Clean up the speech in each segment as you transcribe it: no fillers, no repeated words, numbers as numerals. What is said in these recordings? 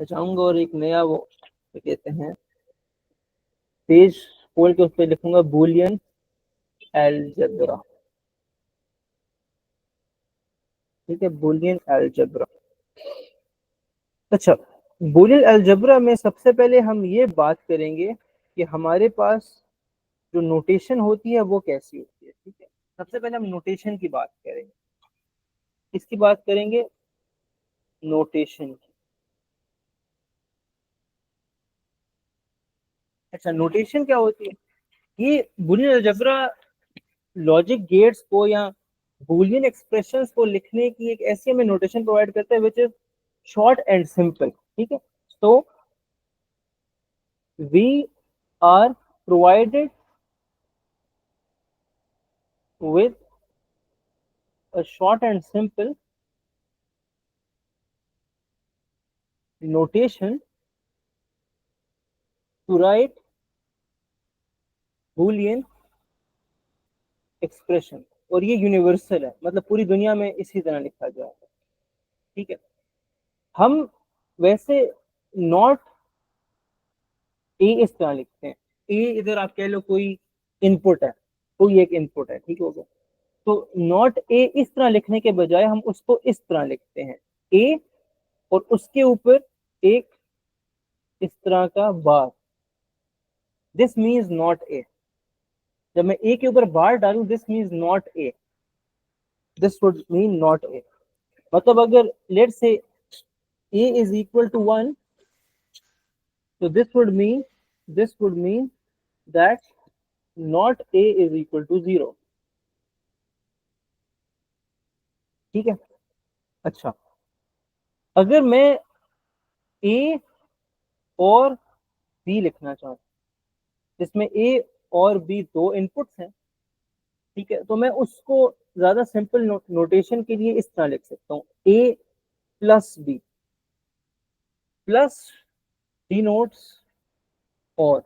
जाऊंगा और एक नया वो क्या कहते हैं पेज खोल के उस पर लिखूंगा बूलियन अलजेब्रा। ठीक है, बूलियन अलजेब्रा। अच्छा, बूलियन अलजेब्रा में सबसे पहले हम ये बात करेंगे कि हमारे पास जो नोटेशन होती है वो कैसी होती है। ठीक है, सबसे पहले हम नोटेशन की बात करेंगे। किसकी बात करेंगे? नोटेशन की। अच्छा, नोटेशन क्या होती है? ये बूलियन अलजेब्रा लॉजिक गेट्स को या बूलियन एक्सप्रेशंस को लिखने की एक ऐसी हमें नोटेशन प्रोवाइड करता है which is short and simple. ठीक है, तो we are provided with a short and simple notation to write boolean expression। और ये यूनिवर्सल है, मतलब पूरी दुनिया में इसी तरह लिखा जाए। ठीक है, हम वैसे नॉट ए इस तरह लिखते हैं। ए इधर आप कह लो कोई इनपुट है, कोई एक इनपुट है, ठीक हो गया। तो नॉट ए इस तरह लिखने के बजाय हम उसको इस तरह लिखते हैं, ए और उसके ऊपर एक इस तरह का bar. This means not A. जब मैं ए के ऊपर बार डालूं this means not A, this would mean not A. मतलब अगर लेट से a is equal to 1, so this would mean that not a is equal to 0। ठीक है, अच्छा, अगर मैं a और b लिखना चाहूँ जिसमें a और b दो इनपुट्स हैं, ठीक है, तो मैं उसको ज्यादा सिंपल नोटेशन के लिए इस तरह लिख सकता हूँ, a plus b plus denotes और,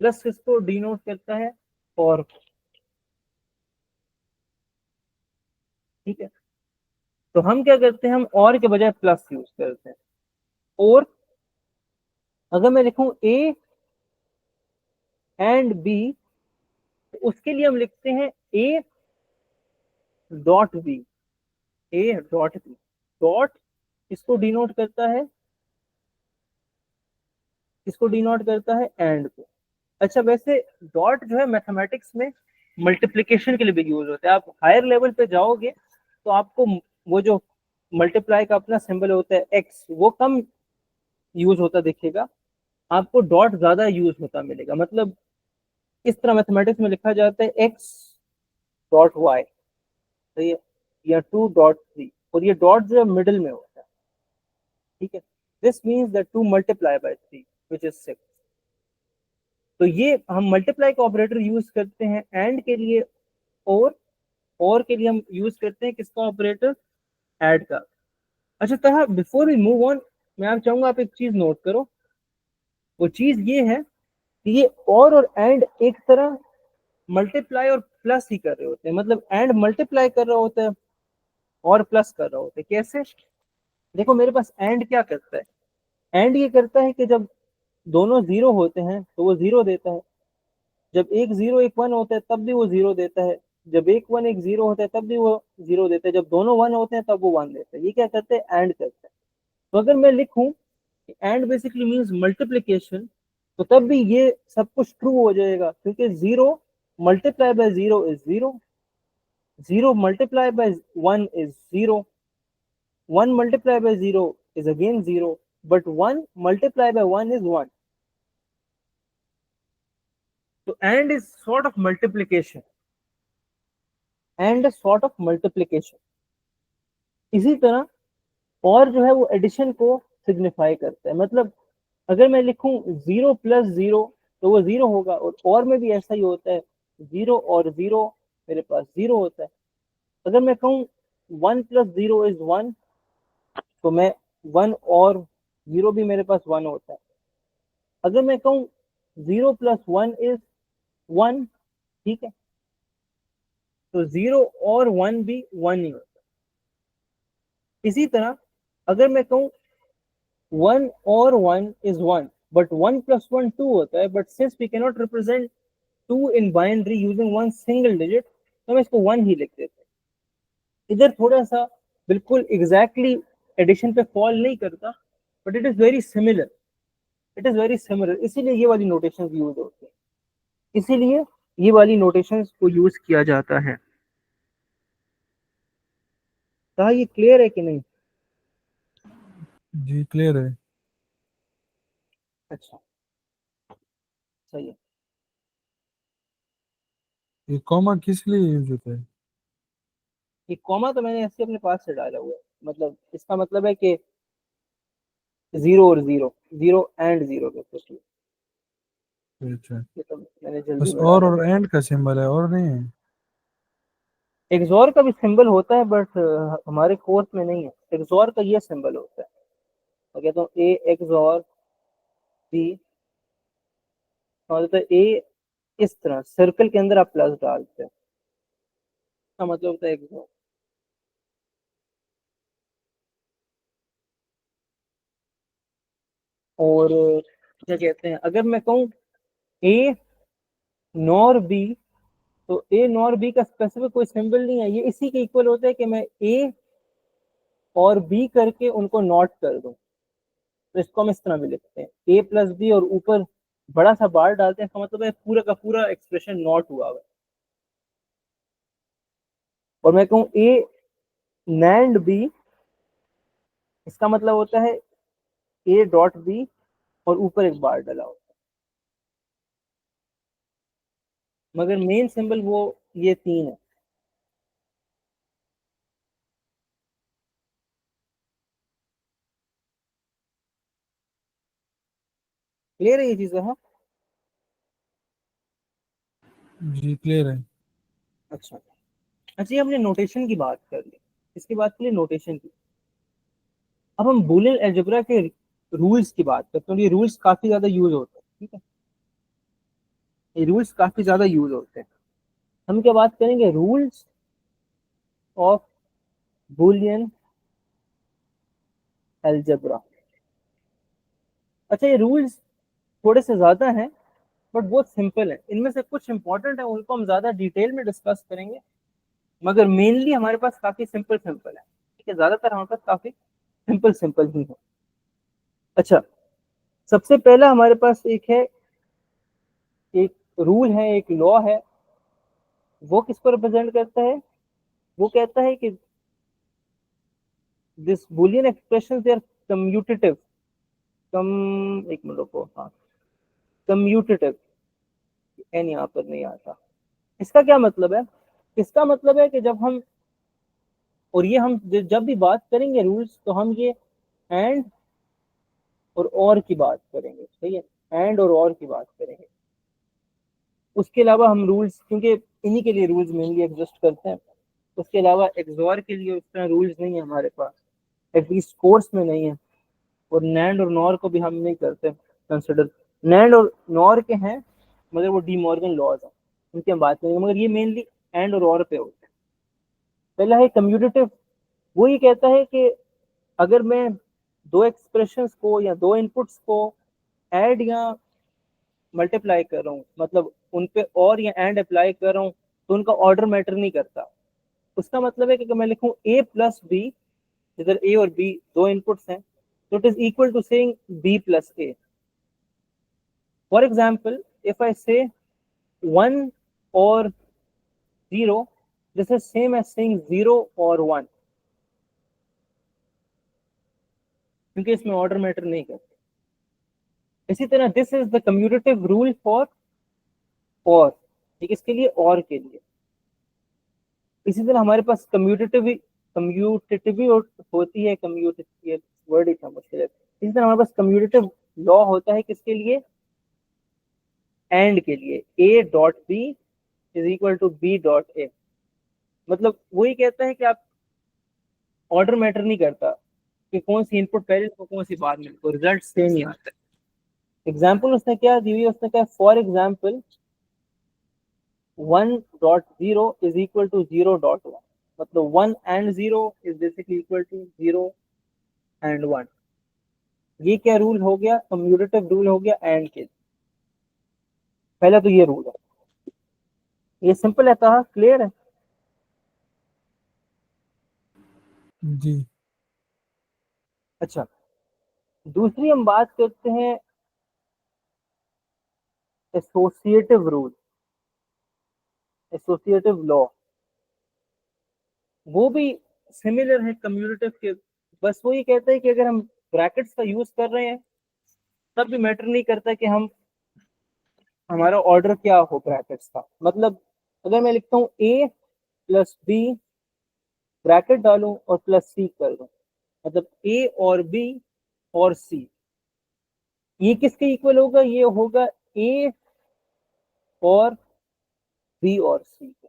प्लस किसको डिनोट करता है? और। ठीक है, तो हम क्या करते हैं, हम और के बजाय प्लस यूज करते हैं। और अगर मैं लिखूं ए एंड बी, तो उसके लिए हम लिखते हैं A dot B, A dot B. Dot इसको डिनोट करता है, इसको डिनोट करता है एंड को। अच्छा, वैसे डॉट जो है मैथमेटिक्स में मल्टीप्लिकेशन के लिए भी यूज होता है। आप हायर लेवल पे जाओगे तो आपको वो जो मल्टीप्लाई का अपना सिंबल होता है एक्स, वो कम यूज होता दिखेगा, आपको डॉट ज्यादा यूज होता मिलेगा। मतलब इस तरह मैथमेटिक्स में लिखा जाता है एक्स डॉट वाई, तो ये या 2.3, और ये डॉट जो है मिडिल में होता है। ठीक है, this means that 2 multiply by 3 which is 6। तो ये हम मल्टीप्लाई का ऑपरेटर यूज करते हैं एंड के लिए, और के लिए हम यूज करते हैं किसका ऑपरेटर? ऐड का। अच्छा, तो बिफोर वी मूव ऑन, मैं आप चाहूंगा आप एक चीज नोट करो। वो चीज ये है कि ये और एंड एक तरह मल्टीप्लाई और प्लस ही कर रहे होते हैं। मतलब एंड मल्टीप्लाई कर रहा होता है और प्लस कर रहा होता है। कैसे? देखो मेरे पास एंड क्या करता है, एंड ये करता है कि जब दोनों जीरो होते हैं तो वो जीरो देता है, जब एक जीरो एक वन होता है तब भी वो जीरो देता है, जब एक वन एक जीरो होता है तब भी वो जीरो देता है, जब दोनों वन होते हैं तब वो वन देता है। ये क्या करते हैं? एंड करता है। तो अगर मैं लिखूं एंड बेसिकली मीन्स मल्टीप्लीकेशन, तो तब भी ये सब कुछ ट्रू हो जाएगा, क्योंकि zero multiply by zero is zero, zero multiply by one is zero, one multiply by zero is again zero, but 1 multiplied by 1 is 1. So and is sort of multiplication, and a sort of multiplication। इसी तरह और जो है वो addition को signify करता है। मतलब अगर मैं लिखूं जीरो प्लस जीरो तो वो जीरो होगा, और में भी ऐसा ही होता है, जीरो और जीरो मेरे पास जीरो होता है। अगर मैं कहूँ one plus zero is one, तो मैं वन और जीरो भी मेरे पास वन होता है। अगर मैं कहूँ zero plus one is one, ठीक है, तो जीरो और वन भी वन ही होता है। इसी तरह अगर मैं कहूँ 1 और 1 is 1, but 1 plus 1 2 होता है, but since we cannot represent 2 in binary using one single digit, तो हम इसको 1 ही लिख देते हैं। इधर थोड़ा सा बिल्कुल एग्जैक्टली एडिशन पे फॉल नहीं करता, but it is very similar, it is very similar, इसीलिए ये वाली नोटेशंस यूज होती हैं, इसीलिए ये वाली नोटेशंस को यूज किया जाता है। कहा ये क्लियर है कि नहीं? जी क्लियर है। अच्छा, सही है। ये कॉमा किस लिए यूज होता है? ये कॉमा तो मैंने ऐसे अपने पास से डाला हुआ है, मतलब इसका मतलब है कि 0 और 0, 0 एंड 0 बेसिकली, अच्छा, ये तो मैंने जल्दी बस में डाला और हुआ एंड का सिंबल है और नहीं है? है। एक्सॉर का भी सिंबल होता है, बट हमारे कोर्स में नहीं है। एक्सॉर का ये सिंबल होता है, मैं कहता हूँ ए एक्सॉर बी, और तो ए इस तरह सर्कल के अंदर आप प्लस डालते हैं, इसका मतलब होता है एक्सॉर। और क्या कहते हैं, अगर मैं कहूँ ए नॉर बी, तो ए नॉर बी का स्पेसिफिक कोई सिंबल नहीं है, ये इसी के इक्वल होता है कि मैं ए और बी करके उनको नॉट कर दूं, तो इसको हम इस तरह भी लिखते हैं ए प्लस बी, और ऊपर बड़ा सा बार डालते हैं, इसका मतलब है पूरा का पूरा एक्सप्रेशन नॉट हुआ हुआ है। और मैं कहूँ ए नैंड बी, इसका मतलब होता है ए डॉट बी और ऊपर एक बार डला होता है, मगर मेन सिंबल वो ये तीन है। क्लियर है ये चीजें? हाँ, जी क्लियर है। अच्छा। अच्छा, ये हमने नोटेशन की बात कर ली, इसकी बात के लिए नोटेशन की। अब हम बूलियन अलजेब्रा के रूल्स की बात करते हैं, ये रूल्स काफी ज्यादा यूज होते हैं, ठीक है, ये रूल्स काफी ज्यादा यूज होते हैं। हम क्या बात करेंगे, रूल्स ऑफ बूलियन अलजेब्रा। अच्छा, ये रूल्स थोड़े से ज्यादा हैं, बट बहुत सिंपल है। इनमें से कुछ इंपॉर्टेंट है, उनको हम ज्यादा डिटेल में डिस्कस करेंगे, मगर मेनली हमारे पास काफी सिंपल सिंपल है, ठीक है, ज्यादातर हमारे पास काफी सिंपल सिंपल ही है। अच्छा, सबसे पहला हमारे पास एक है, एक रूल है, एक लॉ है, वो किसको रिप्रेजेंट करता है? वो कहता है कि this Boolean expression they are commutative, कम, एक मिनट रुको, हाँ, कम्यूटेटिव, एन यहाँ पर नहीं आता। इसका क्या मतलब है? इसका मतलब है कि जब हम, और ये हम जब भी बात करेंगे रूल्स, तो हम ये एंड और की बात करेंगे, सही है, एंड और की बात करेंगे। उसके अलावा हम रूल्स, क्योंकि इन्हीं के लिए रूल्स मेनली एग्जिस्ट करते हैं, उसके अलावा एक्सॉर के लिए उस तरह रूल्स नहीं है हमारे पास, एटलीस्ट कोर्स में नहीं है। और नैंड और नॉर को भी हम नहीं करते कंसिडर, नैंड और नॉर के हैं, मगर वो डी मॉर्गन लॉज हैं, उनकी हम बात करेंगे, मगर ये मेनली एंड और पे होते हैं। पहला है कम्यूटेटिव, वो ये कहता है कि अगर मैं दो एक्सप्रेशंस को या दो इनपुट्स को ऐड या मल्टीप्लाई कर रहा हूँ, मतलब उन पे और या एंड अप्लाई कर रहा हूँ, तो उनका ऑर्डर मैटर नहीं करता। उसका मतलब है कि अगर मैं लिखूं ए प्लस बी, जिधर ए और बी दो इनपुट्स हैं, तो it is equal to saying B plus A. For example, if I say 1 और 0, this is same as saying 0 और 1, क्योंकि इसमें ऑर्डर मैटर नहीं करता। इसी तरह this is the commutative rule for और, ठीक, इसके लिए और के लिए। इसी तरह हमारे पास कम्यूटेटिव होती है, कम्यूटेटिव वर्ड ही था मुश्किल है। इसी तरह हमारे पास कम्यूटेटिव लॉ होता है किसके लिए? एंड के लिए, A dot B is equal to B dot A. मतलब वही कहता है कि आप, ऑर्डर मैटर नहीं करता कि कौन सी इनपुट पहले को कौन सी बाद में, तो रिजल्ट सेम ही आता है। एग्जाम्पल उसने क्या दी हुई है, उसने कहा for example 1.0 is equal to 0.1, मतलब 1 and 0 is basically equal to 0 and 1। ये क्या रूल हो गया, कम्यूटेटिव रूल हो गया एंड के। पहला तो ये रूल है, ये सिंपल है, था क्लियर है। जी। अच्छा, दूसरी हम बात करते हैं एसोसिएटिव रूल, एसोसिएटिव लॉ। वो भी सिमिलर है कम्यूटेटिव के, बस वो ये कहता है कि अगर हम ब्रैकेट्स का यूज कर रहे हैं तब भी मैटर नहीं करता कि हम हमारा ऑर्डर क्या हो ब्रैकेट्स का। मतलब अगर मैं लिखता हूँ ए प्लस बी, ब्रैकेट डालूं और प्लस सी कर दूं, मतलब ए और बी और सी, ये किसके इक्वल होगा, ये होगा ए और बी और सी के।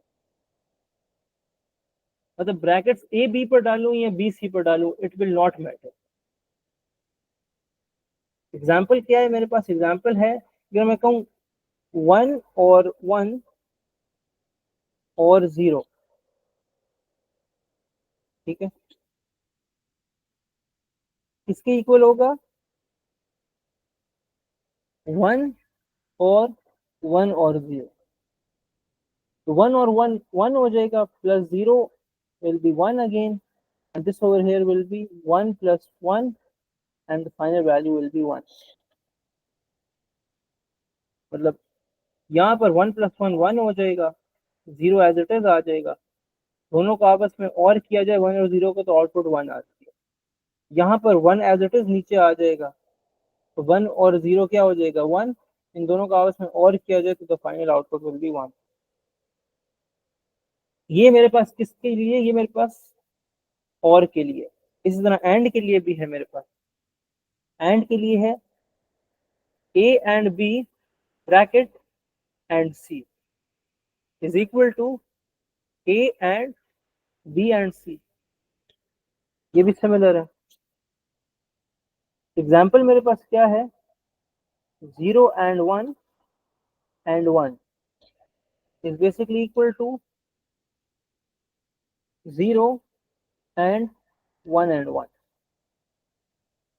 मतलब ब्रैकेट्स ए बी पर डालूं या बी सी पर डालूं, it will not matter. Example क्या है मेरे पास, एग्जाम्पल है अगर मैं कहूँ 1 और 1 और 0, ठीक है, किसके इक्वल होगा, 1 और 1 और 0। तो 1 और 1 1 हो जाएगा, plus 0 will be 1 again, and this over here will be 1 plus 1, and the final value will be 1। मतलब यहाँ पर 1 plus 1 1 हो जाएगा, 0 एज इट इज आ जाएगा। दोनों को आपस में और किया जाए 1 और 0 को तो आउटपुट 1 आती है। यहाँ पर 1 एज इट इज नीचे आ जाएगा, तो 1 और 0 क्या हो जाएगा 1। इन दोनों को आपस में और किया जाए तो the final output will be 1। ये मेरे पास किसके लिए, ये मेरे पास और के लिए। इसी तरह एंड के लिए भी है मेरे पास, एंड के लिए है A and B bracket and C is equal to A and B and C. ये भी सिमिलर है। एग्जाम्पल मेरे पास क्या है, 0 and 1 and 1 is basically equal to 0 and 1 and 1।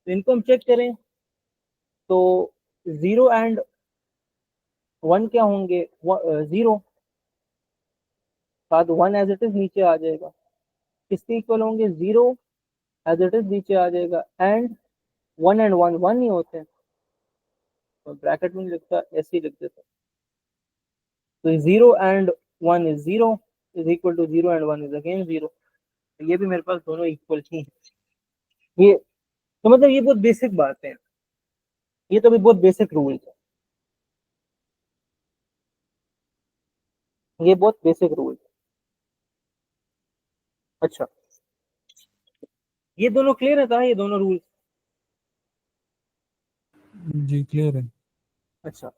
तो इनको हम चेक करें तो 0 and 1 क्या होंगे, 0, साथ 1 एज इट इज नीचे आ जाएगा, किसके इक्वल होंगे, 0 एज इट इज नीचे आ जाएगा, एंड 1 and 1 1 ही होते हैं, तो ब्रैकेट में नहीं लिखता, ऐसे ही लिख देता। तो 0 and 1 is 0 is equal to 0 and 1 is again 0। ये भी मेरे पास दोनों इक्वल ही हैं। ये तो मतलब ये बहुत बेसिक बातें हैं, ये तो भी बहुत बेसिक रूल है, ये बहुत बेसिक रूल है। अच्छा, ये दोनों क्लियर था, ये दोनों रूल। जी क्लियर है। अच्छा,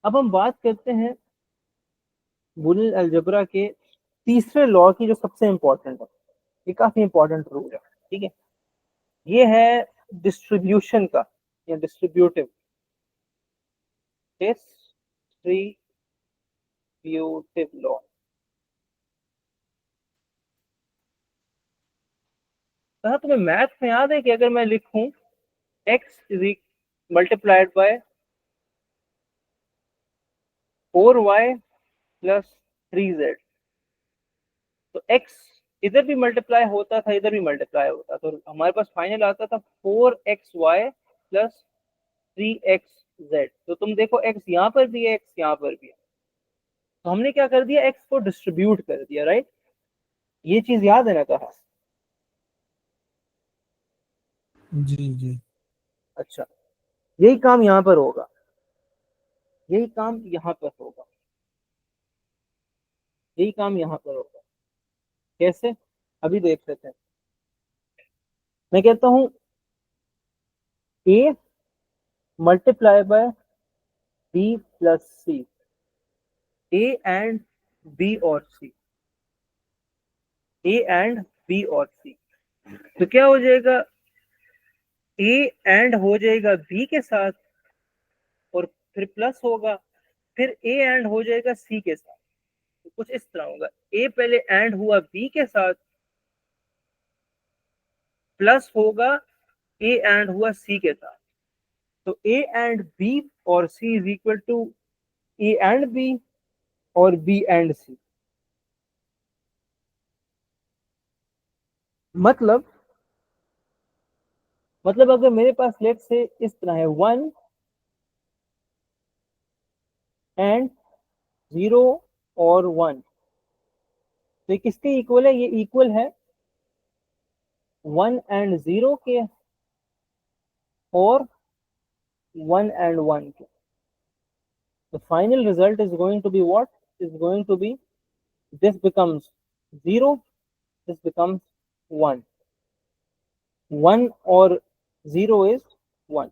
अब हम बात करते हैं बुलियन अलजेब्रा के तीसरे लॉ की, जो सबसे इंपॉर्टेंट है, ये काफी इंपॉर्टेंट रूल है, ठीक है। ये है डिस्ट्रीब्यूशन का या डिस्ट्रीब्यूटिव, डिस्ट्रीब्यूटिव लॉ। कहा तुम्हें मैथ में याद है कि अगर मैं लिखूं x is multiplied by 4y plus 3z, तो x इधर भी मल्टीप्लाई होता था, इधर भी मल्टीप्लाई होता, तो हमारे पास फाइनल आता था 4xy प्लस 3xz। तो तुम देखो x यहाँ पर भी है, x यहाँ पर भी है, तो हमने क्या कर दिया, x को डिस्ट्रीब्यूट कर दिया, राइट। ये चीज याद है ना कहा। जी जी। अच्छा, यही काम यहाँ पर होगा, यही काम यहाँ पर होगा, यही काम यहाँ पर होगा। कैसे, अभी देख लेते हैं। मैं कहता हूँ a multiply by b plus c, a and b और c, a एंड b और c, तो क्या हो जाएगा, a एंड हो जाएगा b के साथ और फिर प्लस होगा, फिर a एंड हो जाएगा c के साथ। तो कुछ इस तरह होगा, ए पहले एंड हुआ बी के साथ, प्लस होगा ए एंड हुआ सी के साथ। तो ए एंड बी और C is equal to A and B और बी एंड सी। मतलब अगर मेरे पास लेट से इस तरह है 1 एंड 0 और 1, तो ये किसके इक्वल है? ये इक्वल है 1 एंड 0 के और 1 एंड 1 के। The final result is going to be what? Is going to be, this becomes 0, this becomes 1, 1 और 0 is 1।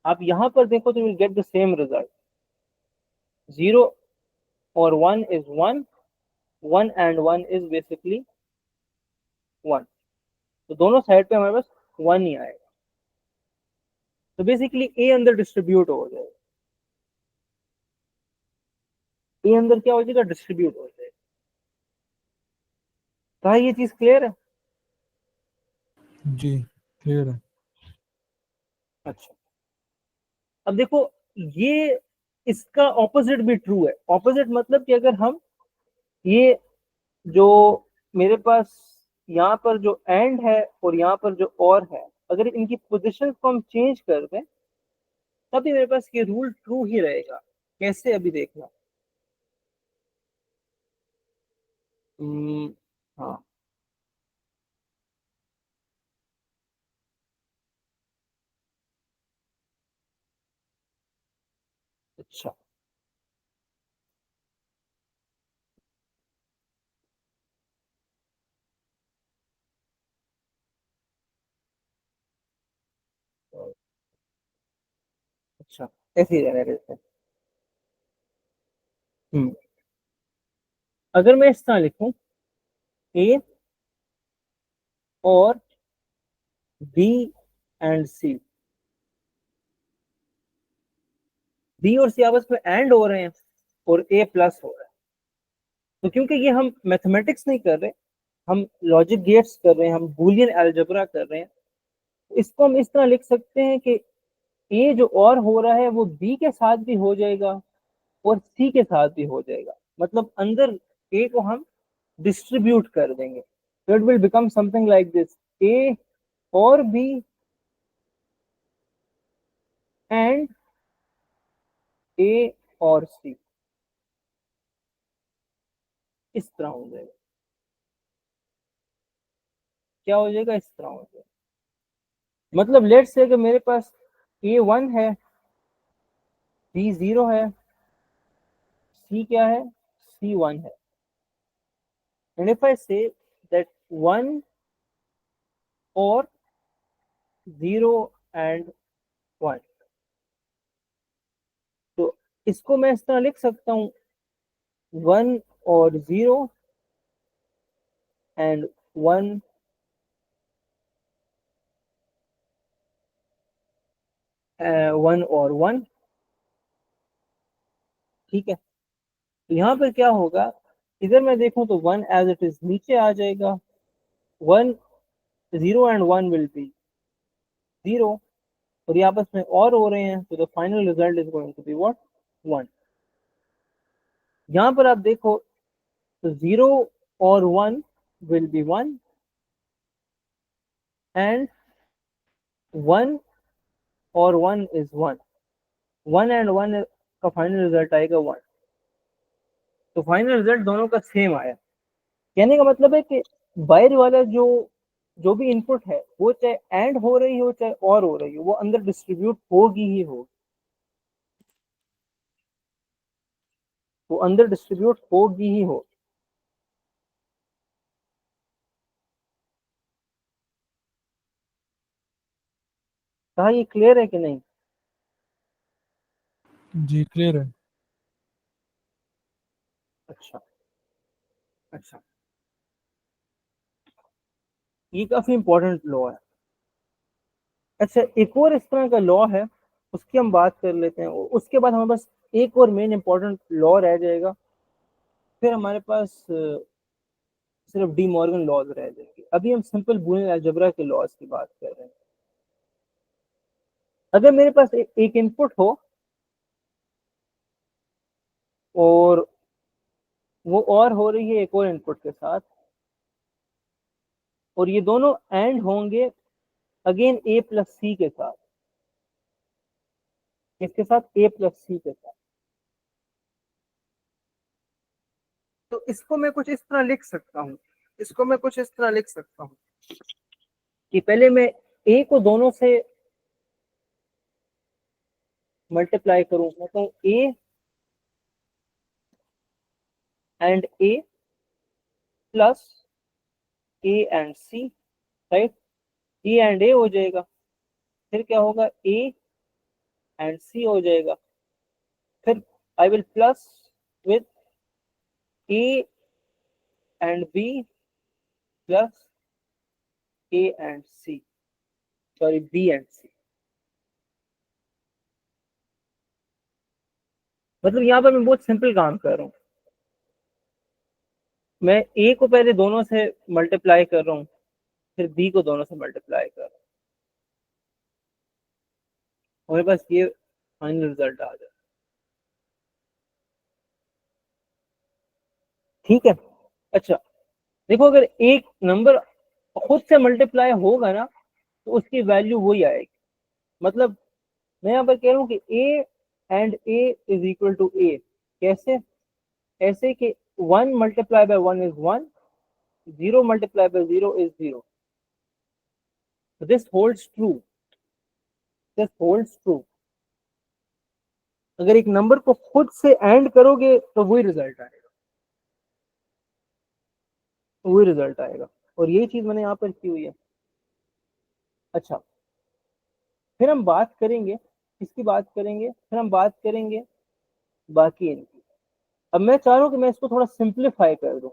आप यहां पर देखो तो you will get the same result, 0 और 1 is 1, 1 and 1 is basically 1। तो दोनों साइड पे हमारे पास 1 ही आएगा। तो बेसिकली ए अंदर डिस्ट्रीब्यूट हो जाएगा, ए अंदर क्या हो जाएगा? डिस्ट्रीब्यूट हो जाएगा। तो ये चीज क्लियर है? जी क्लियर है। अच्छा, अब देखो, ये इसका ऑपोजिट भी ट्रू है। ऑपोजिट मतलब कि अगर हम ये जो मेरे पास यहाँ पर जो एंड है और यहाँ पर जो और है, अगर इनकी पोजीशन को हम चेंज कर दें तभी मेरे पास ये रूल ट्रू ही रहेगा। कैसे? अभी देखना। हाँ, अच्छा, अच्छा, ऐसे ही रहने देते हैं। हम्म अगर मैं इस तरह लिखूं, ए और बी एंड सी, बी और सी आपस में एंड हो रहे हैं और ए प्लस हो रहा है, तो क्योंकि ये हम मैथमेटिक्स नहीं कर रहे, हम लॉजिक गेट्स कर रहे हैं, हम बूलियन अलजेब्रा कर रहे हैं, इसको हम इस तरह लिख सकते हैं कि ए जो और हो रहा है वो बी के साथ भी हो जाएगा और सी के साथ भी हो जाएगा। मतलब अंदर ए को हम डिस्ट्रीब्यूट कर देंगे, तो it will become something like this, A और बी एंड ए और सी, इस तरह हो जाएगा। क्या हो जाएगा? इस तरह हो जाएगा। मतलब लेट्स से कि मेरे पास ए 1 है, बी 0 है, सी क्या है? सी 1 है। And if I say that 1 और 0 एंड 1, तो इसको मैं इस तरह लिख सकता हूँ 1 और 0 एंड 1 1 और 1। ठीक है, तो यहाँ पर क्या होगा? इधर मैं देखूं तो 1 एज इट इज नीचे आ जाएगा, 1 0 एंड 1 विल बी 0, और ये आपस में और हो रहे हैं, तो the final result is going to be what? 1। यहाँ पर आप देखो तो 0 और 1 विल बी 1 एंड 1 और 1 इज 1, 1 एंड 1 का फाइनल रिजल्ट आएगा 1। तो फाइनल रिजल्ट दोनों का सेम आया। कहने का मतलब है कि बाहर वाला जो जो भी इनपुट है वो चाहे एंड हो रही हो चाहे और हो रही हो, वो अंदर डिस्ट्रीब्यूट होगी ही होगी, वो अंदर डिस्ट्रीब्यूट होगी ही हो। कहा ये क्लियर है कि नहीं? जी क्लियर है। अच्छा, अच्छा, ये काफी इंपॉर्टेंट लॉ है। अच्छा, एक और इस तरह का लॉ है, उसकी हम बात कर लेते हैं, और उसके बाद हमारे पास एक और मेन इंपॉर्टेंट लॉ रह जाएगा, फिर हमारे पास सिर्फ डी मॉर्गन लॉज रह जाएंगे। अभी हम सिंपल बूलियन अलजेब्रा के लॉज की बात कर रहे हैं। अगर मेरे पास एक इनपुट हो और वो और हो रही है एक और इनपुट के साथ, और ये दोनों एंड होंगे अगेन ए प्लस सी के साथ, इसके साथ ए प्लस सी के साथ, तो इसको मैं कुछ इस तरह लिख सकता हूँ, इसको मैं कुछ इस तरह लिख सकता हूँ कि पहले मैं ए को दोनों से मल्टीप्लाई करूं, मतलब A and A plus A and C, right. A and A हो जाएगा, फिर क्या होगा, ए एंड सी हो जाएगा, फिर I will plus with A and B plus A and C, sorry B and C. मतलब यहाँ पर मैं बहुत सिंपल काम कर रहा हूँ, मैं ए को पहले दोनों से मल्टीप्लाई कर रहा हूँ, फिर बी को दोनों से मल्टीप्लाई कर रहा हूँ, और मेरे पास ये फाइनल रिजल्ट आ जाए। ठीक है। अच्छा, देखो अगर एक नंबर खुद से मल्टीप्लाई होगा ना तो उसकी वैल्यू वही आएगी। मतलब मैं यहाँ पर कह रहा हूँ कि A and A is equal to A. कैसे? ऐसे कि 1 multiply by 1 is 1, 0 multiply by 0 is 0। This holds true, this holds true. अगर एक नंबर को खुद से एंड करोगे तो वही रिजल्ट आएगा, वही रिजल्ट आएगा, और यही चीज मैंने यहाँ पर की हुई है। अच्छा, फिर हम बात करेंगे, इसकी बात करेंगे, फिर हम बात करेंगे बाकी इनकी। अब मैं चाह रहा हूँ कि मैं इसको थोड़ा सिंप्लीफाई कर दूं,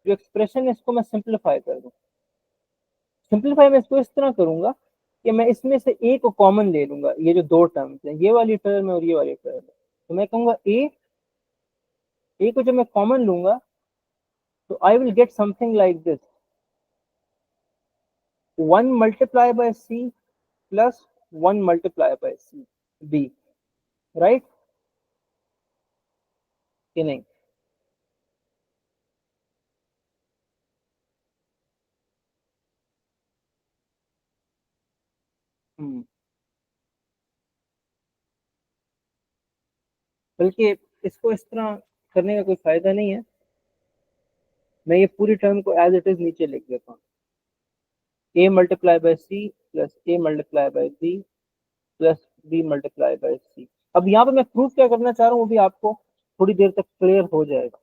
जो एक्सप्रेशन है इसको मैं सिंप्लीफाई कर दूं। सिंप्लीफाई मैं इसको इस तरह करूंगा कि मैं इसमें से ए को कॉमन ले लूंगा, ये जो दो टर्म्स हैं, ये वाली टर्म है और ये वाली टर्म है, तो मैं कहूंगा ए को जब मैं कॉमन लूंगा तो I will get something like this, 1 multiply by C plus 1 multiply by C B, right कि नहीं? हम्म, बल्कि इसको इस तरह करने का कोई फायदा नहीं है। मैं ये पूरी टर्म को एज इट इज नीचे लिख देता हूँ, A multiply by C plus A multiply by B plus B multiply by C. अब यहाँ पे मैं प्रूफ क्या करना चाह रहा हूँ वो भी आपको थोड़ी देर तक क्लियर हो जाएगा।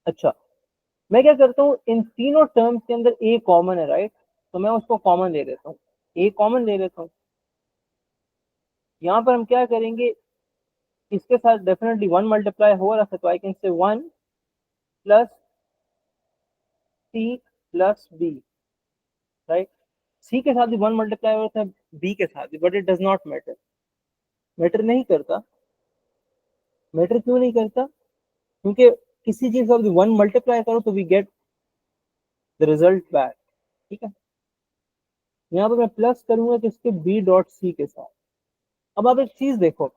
अच्छा, मैं क्या करता हूँ, इन तीनों टर्म्स के अंदर ए कॉमन है, राइट, तो मैं उसको कॉमन ले लेता हूँ, ए कॉमन ले लेता हूँ। यहाँ पर हम क्या करेंगे, इसके साथ डेफिनेटली 1 मल्टीप्लाई हो रहा था, तो I can say 1 plus C plus B, right. C के साथ भी 1 मल्टीप्लाई हो रहा था, बी के साथ भी, but it does not matter, matter नहीं करता। मैटर क्यों नहीं करता? क्योंकि किसी चीज का 1 मल्टीप्लाई करो तो we get the result back, ठीक है। यहाँ पर मैं प्लस करूंगा किसके, बी डॉट सी के साथ। अब आप एक चीज देखो,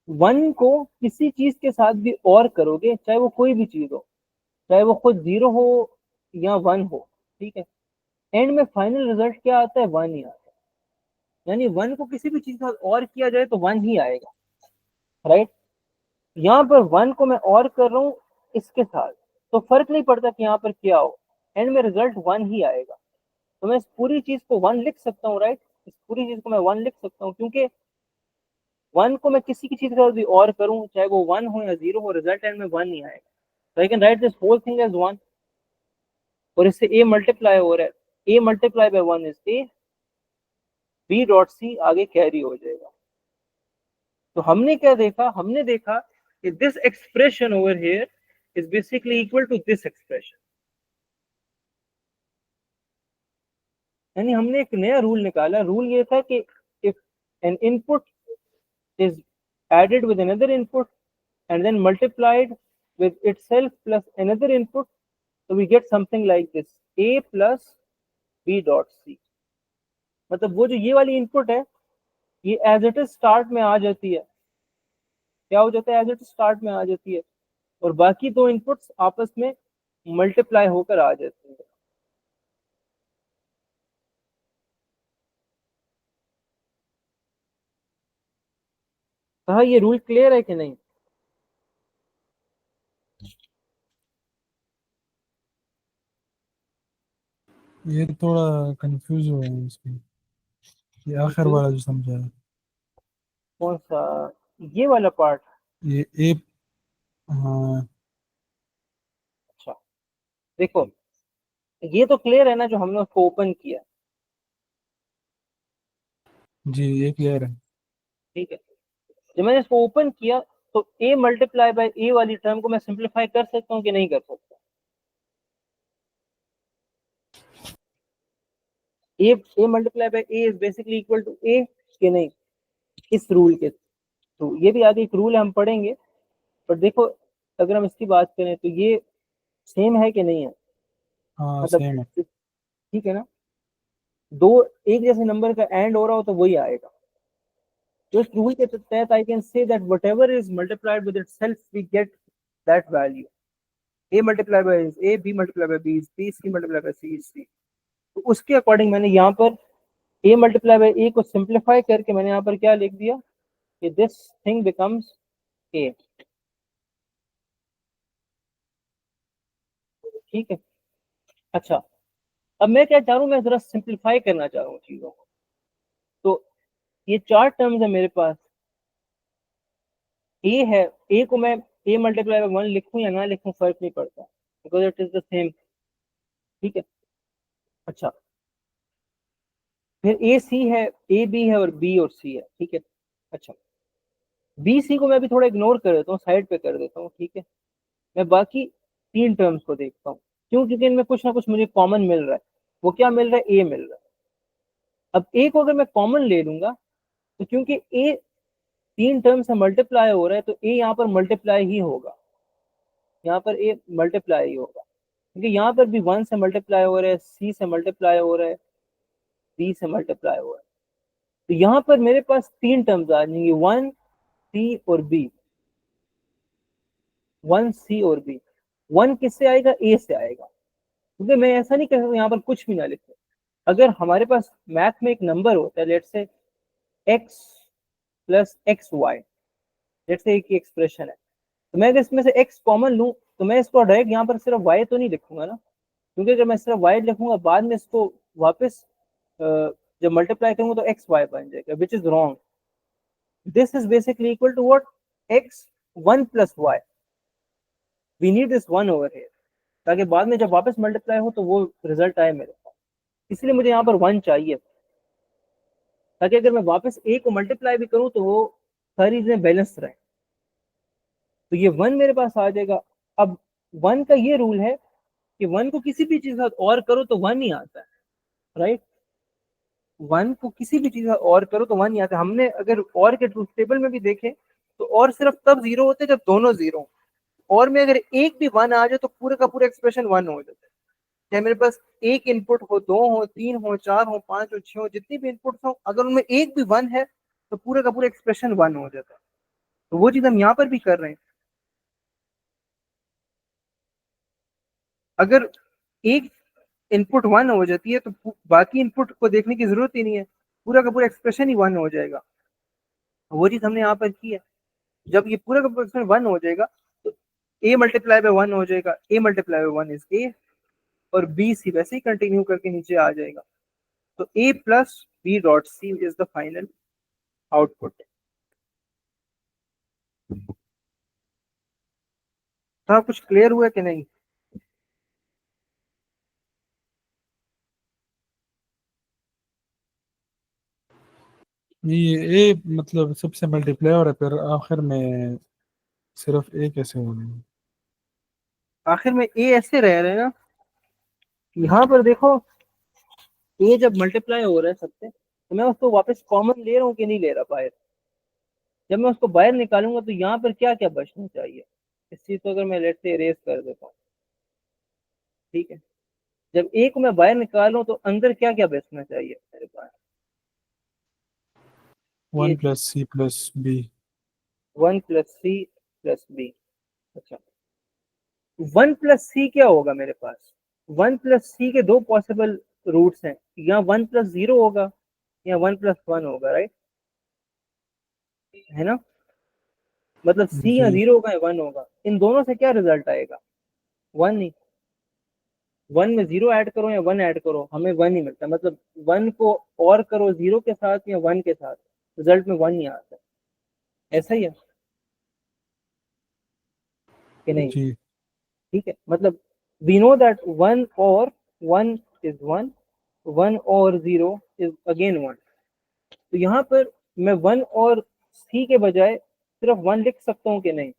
1 को किसी चीज के साथ भी और करोगे, चाहे वो कोई भी चीज हो, चाहे वो खुद 0 हो या 1 हो, ठीक है, एंड में फाइनल रिजल्ट क्या आता है, 1 ही आता है। यानी 1 को किसी भी चीज के साथ और किया जाए तो 1 ही आएगा, राइट। यहाँ पर 1 को मैं और कर रहा हूँ इसके साथ, तो फर्क नहीं पड़ता कि यहाँ पर क्या हो, एंड में रिजल्ट 1 ही आएगा। तो मैं इस पूरी चीज को 1 लिख सकता हूँ, राइट, इस पूरी चीज को मैं 1 लिख सकता हूँ, क्योंकि 1 को मैं किसी की चीज के साथ भी और करूँ, चाहे वो 1 हो या 0 हो, रिजल्ट एंड में 1 ही आएगा। तो I can write this whole thing as 1, और इससे ए मल्टीप्लाई हो रहा है, A multiply by 1 is A, B dot C आगे कैरी हो जाएगा। तो हमने क्या देखा, हमने देखा कि this expression over here is basically equal to this expression. यानी हमने एक नया रूल निकाला। रूल ये था कि if N input is added with another input and then multiplied with itself plus another input, so we get something like this, a plus b dot c. मतलब वो जो ये वाली इनपुट है ये एज इट इज स्टार्ट में आ जाती है, क्या हो जाता है, एज इट इज स्टार्ट में आ जाती है, और बाकी दो इनपुट्स आपस में मल्टीप्लाई होकर आ जाती है। कहा ये रूल क्लियर है कि नहीं? ये थोड़ा कंफ्यूज हुआ है इसमें, ये आखिर कंफ्यूज? वाला जो समझा है। कौन सा? ये वाला पार्ट? ये ए, हाँ अच्छा देखो, ये तो क्लियर है ना जो हमने उसको ओपन किया, जी, ये क्लियर है। ठीक है। जब मैंने इसको ओपन किया तो a मल्टीप्लाई बाय ए वाली टर्म को मैं सिंप्लीफाई कर सकता हूँ कि नहीं कर सकता? A multiply by A is basically equal to A, कि नहीं, इस रूल के थ्रू। ये भी आगे एक रूल है हम पढ़ेंगे, पर देखो अगर हम इसकी बात करें तो ये सेम है कि नहीं है, हाँ मतलब सेम है। ठीक है ना, दो एक जैसे नंबर का एंड हो रहा हो तो वही आएगा। तो इस रूल के तहत I can say that whatever is multiplied with itself we get that value. a multiply by a, b multiply by b, c multiply by c। तो उसके अकॉर्डिंग मैंने यहाँ पर a मल्टीप्लाई बाय a को simplify करके मैंने यहाँ पर क्या लिख दिया कि दिस थिंग बिकम्स a, ठीक है। अच्छा, अब मैं क्या चाह रहा हूँ, मैं जरा सिंप्लीफाई करना चाह रहा हूँ चीजों को। तो ये चार टर्म्स है मेरे पास, a है, a को मैं a मल्टीप्लाई बाय 1 लिखूं या ना लिखूं फर्क नहीं पड़ता, because it is the same, ठीक है। अच्छा, फिर ए सी है, ए बी है और बी और सी है, ठीक है। अच्छा, बी सी को मैं भी थोड़ा इग्नोर कर देता हूँ, साइड पे कर देता हूँ, ठीक है। मैं बाकी तीन टर्म्स को देखता हूँ, क्यों, क्योंकि इनमें कुछ ना कुछ मुझे कॉमन मिल रहा है। वो क्या मिल रहा है? ए मिल रहा है। अब ए को अगर मैं कॉमन ले लूंगा तो क्योंकि ए तीन टर्म से मल्टीप्लाई हो रहा है तो ए यहाँ पर मल्टीप्लाई ही होगा, यहाँ पर ए मल्टीप्लाई ही होगा, क्योंकि यहाँ पर भी 1 से मल्टीप्लाई हो रहा है, सी से मल्टीप्लाई हो रहा है, बी से मल्टीप्लाई हो रहा है। तो यहाँ पर मेरे पास तीन टर्म्स आ जाएंगे, 1 सी और बी, 1 सी और बी। 1 किससे आएगा? ए से आएगा, क्योंकि मैं ऐसा नहीं कर सकता यहाँ पर कुछ भी ना लिखूं। अगर हमारे पास मैथ में एक नंबर होता है, let's say X plus X Y, let's say एक एक्सप्रेशन है, तो मैं अगर इसमें से एक्स कॉमन लूं तो मैं इसको डायरेक्ट यहाँ पर सिर्फ वाई तो नहीं लिखूंगा ना, क्योंकि अगर मैं सिर्फ वाई लिखूंगा बाद में इसको वापस जब मल्टीप्लाई करूंगा तो एक्स वाई बन जाएगा, which is wrong. This is basically equal to what? X 1 plus Y. We need this 1 over here, ताकि बाद में जब वापस मल्टीप्लाई हो तो वो रिजल्ट आए मेरे पास। इसलिए मुझे यहाँ पर 1 चाहिए, ताकि अगर मैं वापस ए को मल्टीप्लाई भी करूँ तो वो सारी चीजें बैलेंस रहे। तो ये 1 मेरे पास आ जाएगा। अब 1 का ये रूल है कि 1 को किसी भी चीज के साथ और करो तो 1 ही आता है, राइट। 1 को किसी भी चीज के साथ और करो तो 1 ही आता है। हमने अगर और के ट्रूथ टेबल में भी देखे तो और सिर्फ तब जीरो होते हैं जब दोनों जीरो, और में अगर एक भी 1 आ जाए तो पूरे का पूरा एक्सप्रेशन 1 हो जाता है। चाहे मेरे पास एक इनपुट हो, दो हो, तीन हो, चार हो, पांच हो, छह हो, जितनी भी इनपुट हो, अगर उनमें एक भी 1 है तो पूरे का पूरा एक्सप्रेशन 1 हो जाता है। तो वो चीज हम यहाँ पर भी कर रहे हैं। अगर एक इनपुट 1 हो जाती है तो बाकी इनपुट को देखने की जरूरत ही नहीं है, पूरा का पूरा एक्सप्रेशन ही 1 हो जाएगा। वो चीज हमने यहाँ पर की है। जब ये पूरा का पूरा एक्सप्रेशन 1 हो जाएगा तो ए मल्टीप्लाई बाय 1 हो जाएगा, ए मल्टीप्लाई बाय 1 इज ए, और बी सी वैसे ही कंटिन्यू करके नीचे आ जाएगा। तो A plus B dot C is the final output. था कुछ क्लियर हुआ कि नहीं? ये ए मतलब सबसे मल्टीप्लाई हो रहा है, फिर आखिर में सिर्फ ए कैसे हो गया? आखिर में ए ऐसे रह रहे हैं ना, यहाँ पर देखो, ए जब मल्टीप्लाई हो रहा है सबसे तो मैं उसको वापस कॉमन ले रहा हूँ कि नहीं ले रहा बाहर? जब मैं उसको बाहर निकालूंगा तो यहाँ पर क्या क्या बचना चाहिए, इस चीज को अगर मैं लेट से इरेज कर देता हूँ, ठीक है। जब ए को मैं बाहर निकाल रहा हूँ तो अंदर क्या क्या बचना चाहिए मेरे पास, ये 1 + C + B। 1 + C + B। अच्छा, 1 + C क्या होगा मेरे पास, 1 + C के दो पॉसिबल रूट्स हैं, या 1 + 0 होगा या 1 + 1 होगा, राइट, है ना। मतलब C या जी 0 होगा या 1 होगा, इन दोनों से क्या रिजल्ट आएगा, 1 ही। 1 में 0 ऐड करो या 1 ऐड करो, हमें 1 ही मिलता है। मतलब 1 को और करो 0 के साथ या 1 के साथ, रिजल्ट में 1 ही आता है, ऐसा ही है कि नहीं। जी। ठीक है, मतलब वी नो दैट 1 और 1 इज 1, 1 और 0 इज अगेन 1। तो यहाँ पर मैं 1 और C के बजाय सिर्फ 1 लिख सकता हूँ कि नहीं,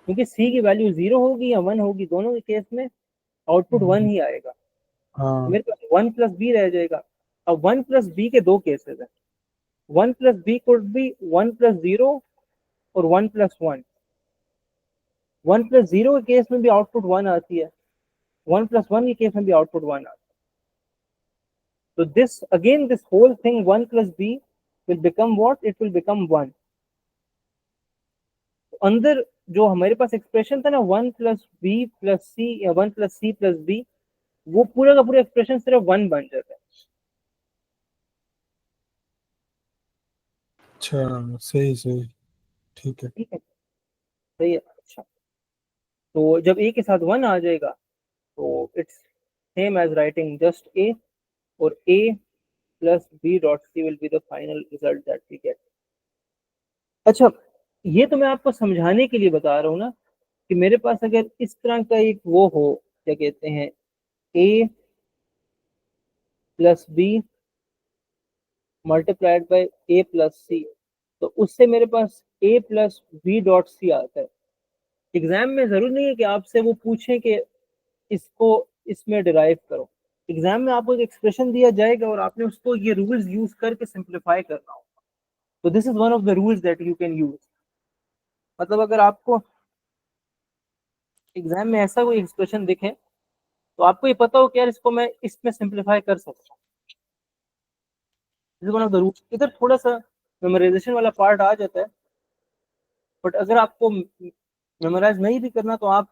क्योंकि C की वैल्यू 0 होगी या 1 होगी, दोनों के केस में आउटपुट 1 ही आएगा। तो हाँ। मेरे पास 1 + B रह जाएगा। अब 1 + B के दो केसेस हैं, 1 + B could be 1 + 0 और 1 + 1। 1 + 0 के केस में भी आउटपुट 1 आती है, 1 + 1 के केस में भी आउटपुट 1 आता है। तो this whole thing 1 + B will become what, it will become 1। अंदर जो हमारे पास एक्सप्रेशन था ना 1 + B + C या 1 + C + B, वो पूरा का पूरा एक्सप्रेशन सिर्फ 1 बन जाता है। अच्छा, सही सही। ठीक है। ठीक है, सही है। अच्छा, तो जब ए के साथ 1 आ जाएगा तो it's same as writing just A, और A + B.C will be the final result that we get। अच्छा, ये तो मैं आपको समझाने के लिए बता रहा हूँ ना, कि मेरे पास अगर इस तरह का एक वो हो, क्या कहते हैं, A + B multiplied by A + C, तो उससे मेरे पास A + B.C आता है। एग्जाम में जरूर नहीं है कि आपसे वो पूछें कि इसको इसमें डिराइव करो। एग्जाम में आपको एक एक्सप्रेशन दिया जाएगा और आपने उसको ये रूल्स यूज करके सिंप्लीफाई करना होगा। तो this is one of the rules that you can use. मतलब अगर आपको एग्जाम में ऐसा कोई एक्सप्रेशन दिखे तो आपको ये पता हो कि यार इसको मैं इसमें सिंप्लीफाई कर सकता हूँ, this is one of the rules. इधर थोड़ा सा मेमोराइजेशन वाला पार्ट आ जाता है, बट अगर आपको मेमोराइज नहीं भी करना तो आप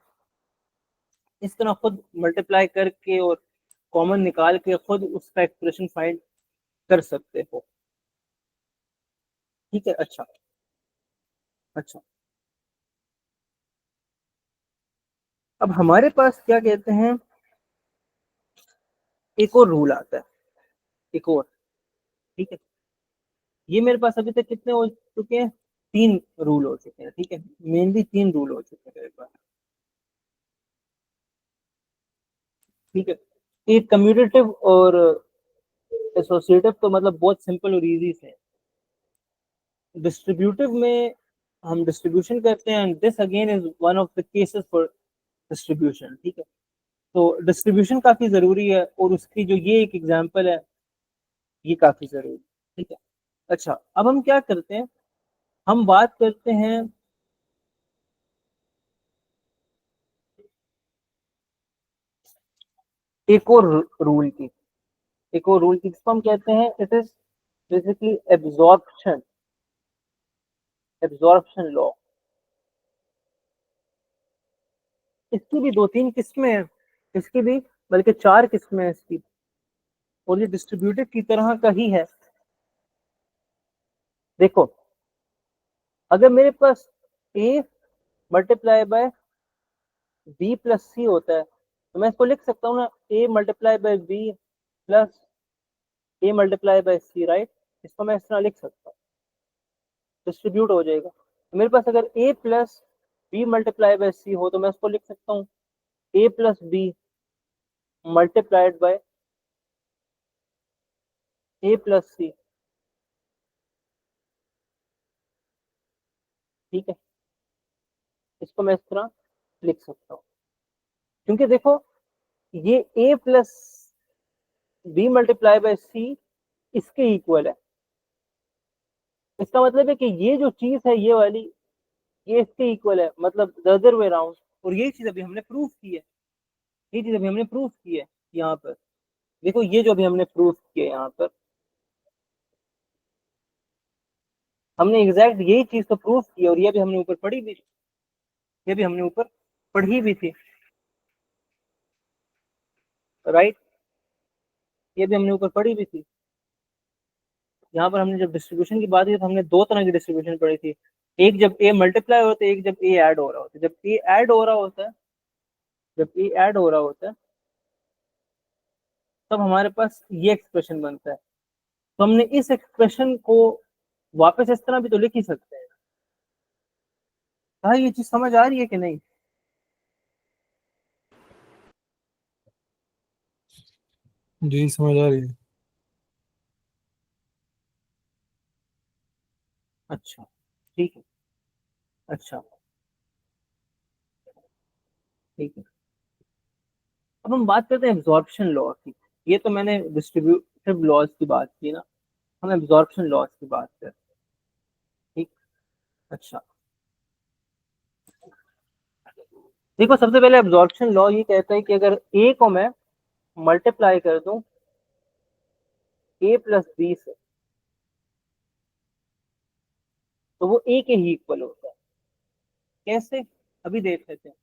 इस तरह खुद मल्टीप्लाई करके और कॉमन निकाल के खुद उसका एक्सप्रेशन फाइंड कर सकते हो। ठीक है। अच्छा, अच्छा, अब हमारे पास क्या कहते हैं, एक और रूल आता है, एक और। ठीक है, ये मेरे पास अभी तक कितने हो चुके हैं, 3 रूल हो चुके हैं। ठीक है, मेनली 3 रूल हो चुके हैं मेरे पास। ठीक है, एक कम्यूटेटिव और एसोसिएटिव तो मतलब बहुत सिंपल और इजी से। डिस्ट्रीब्यूटिव में हम डिस्ट्रीब्यूशन करते हैं, and this again is one of the cases for distribution. ठीक है, तो डिस्ट्रीब्यूशन काफी जरूरी है, और उसकी जो ये एक एग्जांपल है, ये काफी जरूरी है। ठीक है। अच्छा, अब हम क्या करते हैं, हम बात करते हैं एक और रूल की, एक और रूल की जिसको हम कहते हैं, it is basically absorption, absorption law. इसकी भी 2-3 किस्में हैं, इसकी भी बल्कि 4 किस्में हैं इसकी, और ये डिस्ट्रीब्यूटिव की तरह का ही है। देखो, अगर मेरे पास ए मल्टीप्लाई बाय B + C होता है, तो मैं इसको लिख सकता हूँ ना, A × B + A × C, right. इसको मैं इस तरह लिख सकता हूँ, डिस्ट्रीब्यूट हो जाएगा। तो मेरे पास अगर A + B × C हो तो मैं इसको लिख सकता हूँ A + B multiplied by A + C। ठीक है, इसको मैं इस तरह लिख सकता हूँ, क्योंकि देखो ये A + B × C इसके इक्वल है। इसका मतलब है कि ये जो चीज है ये वाली, ये इसके इक्वल है, मतलब द अदर वे राउंड। और ये चीज अभी हमने प्रूफ की है, ये चीज अभी हमने प्रूफ की है यहाँ पर। देखो ये जो अभी हमने प्रूफ किया यहाँ पर, हमने एग्जैक्ट यही चीज तो प्रूफ की, और ये भी हमने ऊपर पढ़ी भी, ये भी हमने ऊपर पढ़ी भी थी, राइट। ये भी हमने ऊपर पढ़ी भी थी। यहाँ पर हमने जब डिस्ट्रीब्यूशन की बात की तो हमने दो तरह की डिस्ट्रीब्यूशन पढ़ी थी। एक जब ए मल्टीप्लाई होता है, एक जब ए ऐड हो रहा होता है। जब ए ऐड हो रहा होता है, जब ए ऐड हो रहा होता है, तब हमारे पास ये एक्सप्रेशन बनता है। तो हमने इस एक्सप्रेशन को वापस इस तरह भी तो लिख ही सकते हैं। हाँ, ये चीज समझ आ रही है कि नहीं? जी समझ आ रही है। अच्छा, ठीक है। अच्छा, ठीक है। अब हम बात करते हैं एब्जॉर्प्शन लॉ की। ये तो मैंने डिस्ट्रीब्यूटिव लॉज की बात की ना, हम एब्जॉर्प्शन लॉज की बात करते हैं। ठीक। अच्छा, देखो सबसे पहले एब्जॉर्प्शन लॉ ये कहता है कि अगर ए को मैं मल्टीप्लाई कर दूं ए प्लस बी से, तो वो ए के ही इक्वल होता है। कैसे? अभी देख लेते हैं।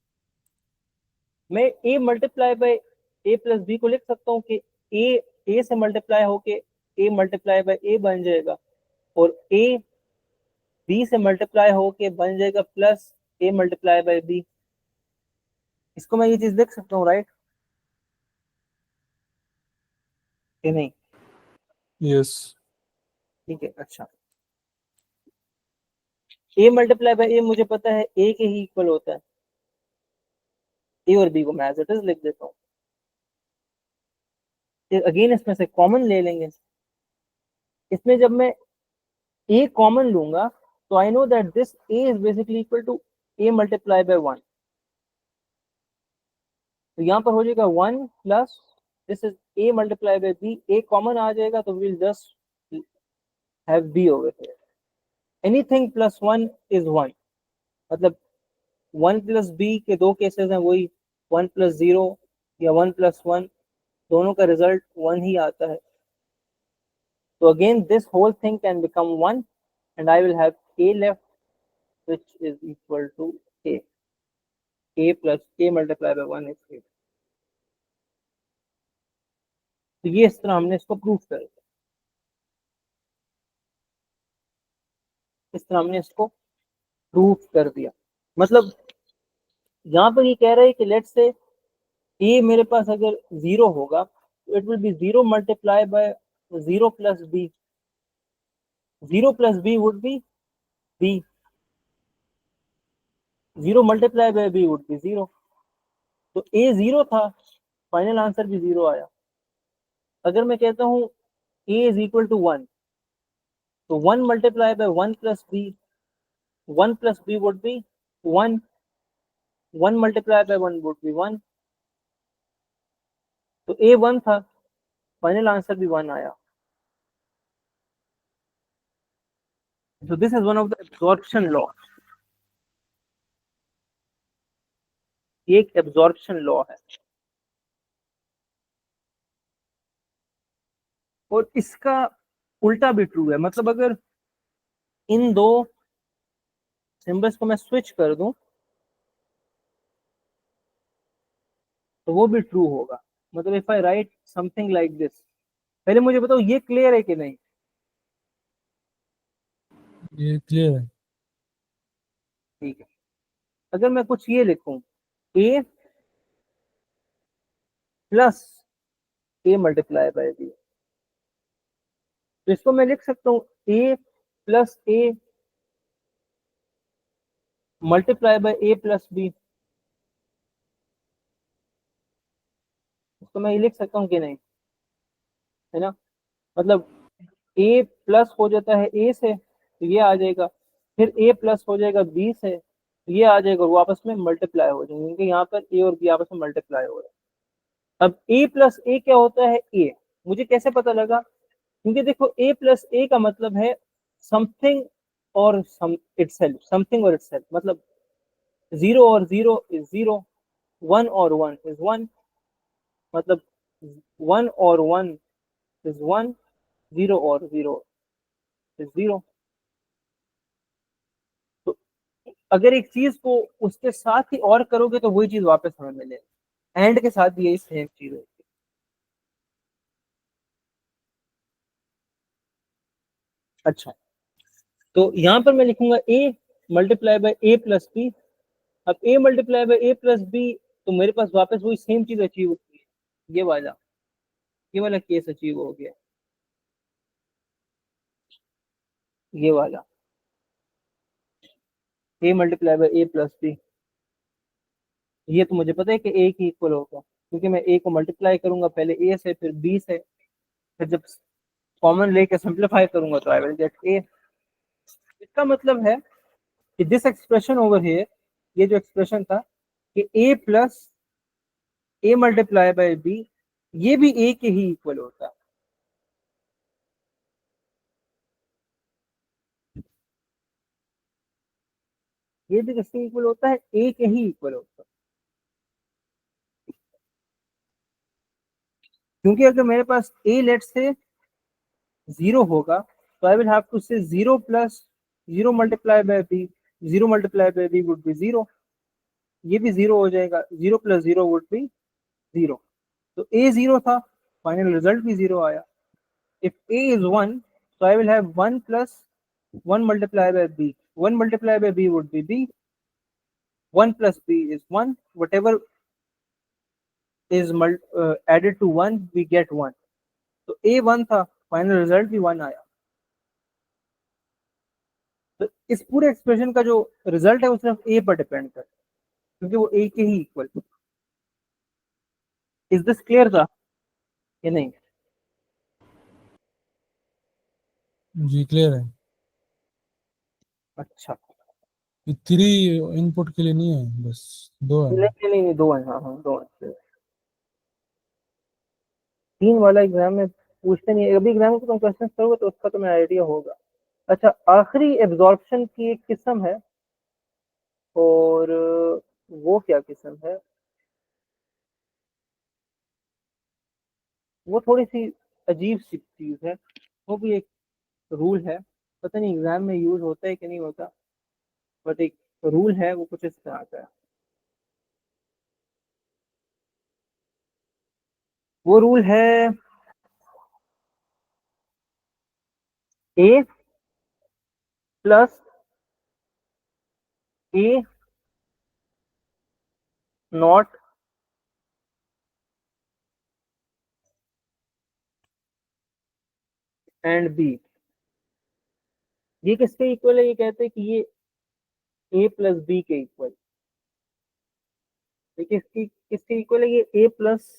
मैं A multiply by A plus B को लिख सकता हूँ कि ए ए से मल्टीप्लाई होके ए मल्टीप्लाई बाय ए बन जाएगा, और ए बी से मल्टीप्लाई होके बन जाएगा plus A multiply by B. इसको मैं ये चीज लिख सकता हूँ, राइट कि नहीं? यस। ठीक है। अच्छा, ए मल्टीप्लाई बाय ए मुझे पता है ए के ही इक्वल होता है। ए और बी को मैं एज इट इज लिख देता हूँ। फिर अगेन इसमें से कॉमन ले लेंगे। इसमें जब मैं ए कॉमन लूंगा, तो I know that this A is basically equal to A multiply by one. तो यहाँ पर हो जाएगा one plus this is A multiply by B. A common आ जाएगा तो will just have B over here. Anything plus one is one, मतलब one plus B के दो केसेस हैं, वही वन प्लस जीरो या वन प्लस वन, दोनों का रिजल्ट वन ही आता है। तो again this whole thing can become one, and I will have a left which is equal to a. A plus a multiplied by 1 is a. तो ये इस तरह हमने इसको प्रूफ कर दिया, इस तरह हमने इसको प्रूफ कर दिया। मतलब यहाँ पर ये कह रहा है कि लेट्स से a मेरे पास अगर जीरो होगा, तो it will be zero multiply by zero plus B. Zero plus B would be B, zero multiply by B would be zero. तो a जीरो था, फाइनल आंसर भी जीरो आया। अगर मैं कहता हूँ a is equal to one, तो one multiply by one plus B, one plus B would be one, one multiply by one would be one. तो ए वन था, फाइनल आंसर भी वन आया। So this is one of the absorption law. ये एक absorption law है, और इसका उल्टा भी ट्रू है। मतलब अगर इन दो सिंबल्स को मैं स्विच कर दूं, तो वो भी ट्रू होगा। मतलब if I right something like this, पहले मुझे बताओ ये क्लियर है कि नहीं? ये क्लियर है। ठीक है। अगर मैं कुछ ये लिखूं a plus A multiply by B, तो इसको मैं लिख सकता हूँ a plus A multiply by A plus B. इसको मैं ये लिख सकता हूँ कि नहीं? है ना? मतलब ए प्लस हो जाता है ए से, तो ये आ जाएगा। फिर ए प्लस हो जाएगा बी से, तो ये आ जाएगा, वो आपस में मल्टीप्लाई हो जाएंगे, क्योंकि यहाँ पर ए और बी आपस में मल्टीप्लाई हो रहा है। अब ए प्लस ए क्या होता है? ए। मुझे कैसे पता लगा? क्योंकि देखो ए प्लस ए का मतलब है समथिंग और इटसेल्फ, समथिंग और इटसेल्फ, मतलब 0 और 0 इज 0, 1 और 1 इज 1, मतलब 1 और 1 इज 1, 0 और 0 इज 0। तो अगर एक चीज को उसके साथ ही और करोगे तो वही चीज वापस हमें मिलेगी। एंड के साथ भी यही सेम चीज होगी। अच्छा, तो यहां पर मैं लिखूंगा a multiply by a plus B. अब a multiply by a plus B, तो मेरे पास वापस वही सेम चीज अचीव होती है, ये वाला केस अचीव हो गया, ये वाला a multiply by a plus B. ये तो मुझे पता है कि a की इक्वल होगा, क्योंकि मैं a को मल्टीप्लाई करूंगा पहले a से फिर b से, फिर जब कॉमन लेके सिंप्लीफाई करूंगा तो आई विल गेट a। इसका मतलब है कि दिस एक्सप्रेशन ओवर हियर, ये जो एक्सप्रेशन था कि a plus a multiply by b, ये भी a के ही इक्वल होता है। ये भी किसके इक्वल होता है? a के ही इक्वल होता है। क्योंकि अगर मेरे पास a लेट से 0 होगा तो आई विल हैव टू से 0 plus 0 multiply by b, 0 multiply by b would be 0, ये भी 0 हो जाएगा, 0 प्लस 0 वुड बी 0। तो a 0 था, फाइनल रिजल्ट भी 0 आया। If a is 1, so I will have 1 plus 1 multiplied by b, 1 multiplied by b would be b, 1 plus b is 1, whatever is added to 1 we get 1। तो a 1 था, final result भी 1 आया। तो इस पूरे expression का जो रिजल्ट है वो सिर्फ a पर डिपेंड करता है, क्योंकि वो a के ही इक्वल। इज दिस क्लियर था या नहीं? जी क्लियर है। अच्छा, ये 3 इनपुट के लिए नहीं है, बस 2 है। नहीं, दो है, हाँ हाँ, दो है। 3 वाला एग्जाम में पूछते नहीं है, अभी एग्जाम को तुम क्वेश्चन करोगे तो उसका तुम्हें आइडिया होगा। अच्छा, आखिरी एब्जॉर्प्शन की एक किस्म है, और वो क्या किस्म है, वो थोड़ी सी अजीब सी चीज है, वो भी एक रूल है, पता नहीं एग्जाम में यूज होता है कि नहीं होता, बट एक रूल है, वो कुछ इस तरह का है। वो रूल है a plus a not and b, ये किसके इक्वल है? ये कहते हैं कि ये a प्लस b के इक्वल। ये किसकी किसके इक्वल है? ये a प्लस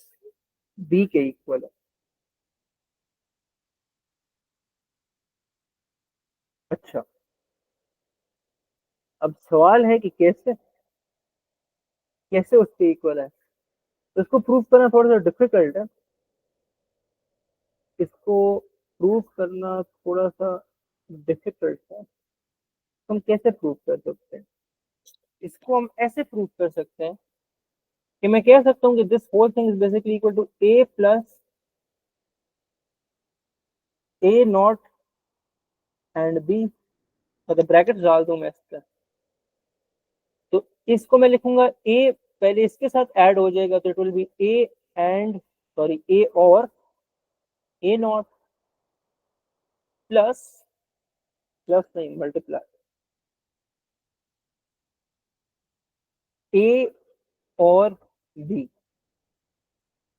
b के इक्वल है। अच्छा, अब सवाल है कि कैसे कैसे उसके इक्वल है, तो इसको प्रूव करना थोड़ा सा डिफिकल्ट है। इसको प्रूव करना थोड़ा सा डिफिकल्ट है। हम कैसे प्रूव कर सकते हैं? इसको हम ऐसे प्रूव कर सकते हैं कि मैं कह सकता हूँ कि this whole thing is basically equal to a plus a not and b, मतलब ब्रैकेट डाल दूं मैं इसका, तो इसको मैं लिखूंगा a, पहले इसके साथ ऐड हो जाएगा तो it will B a and sorry a और a नॉट प्लस, प्लस नहीं मल्टीप्लाई, a और b।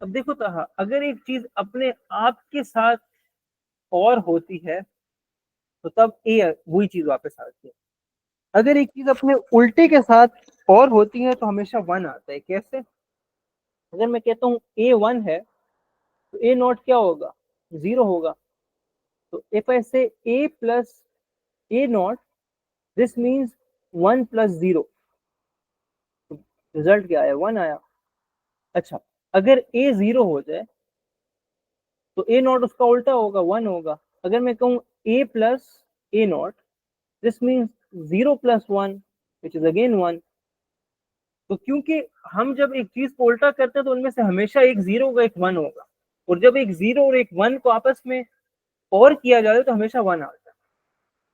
अब देखो तो, हाँ, अगर एक चीज अपने आप के साथ और होती है तो तब ए वही चीज वापस आती है। अगर एक चीज अपने उल्टे के साथ और होती है तो हमेशा वन आता है। कैसे? अगर मैं कहता हूँ ए वन है तो ए नॉट क्या होगा? जीरो होगा। तो if I say A plus A not, this means one plus zero, result क्या आया? वन आया। अच्छा, अगर ए जीरो हो जाए तो ए नॉट उसका उल्टा होगा, वन होगा। अगर मैं कहूँ ए plus a naught, this means 0 plus 1 which is again 1. तो क्योंकि हम जब एक चीज को उल्टा करते हैं तो उनमें से हमेशा एक 0 होगा, एक 1 होगा, और जब एक 0 और एक 1 को आपस में और किया जाए तो हमेशा 1 आता है।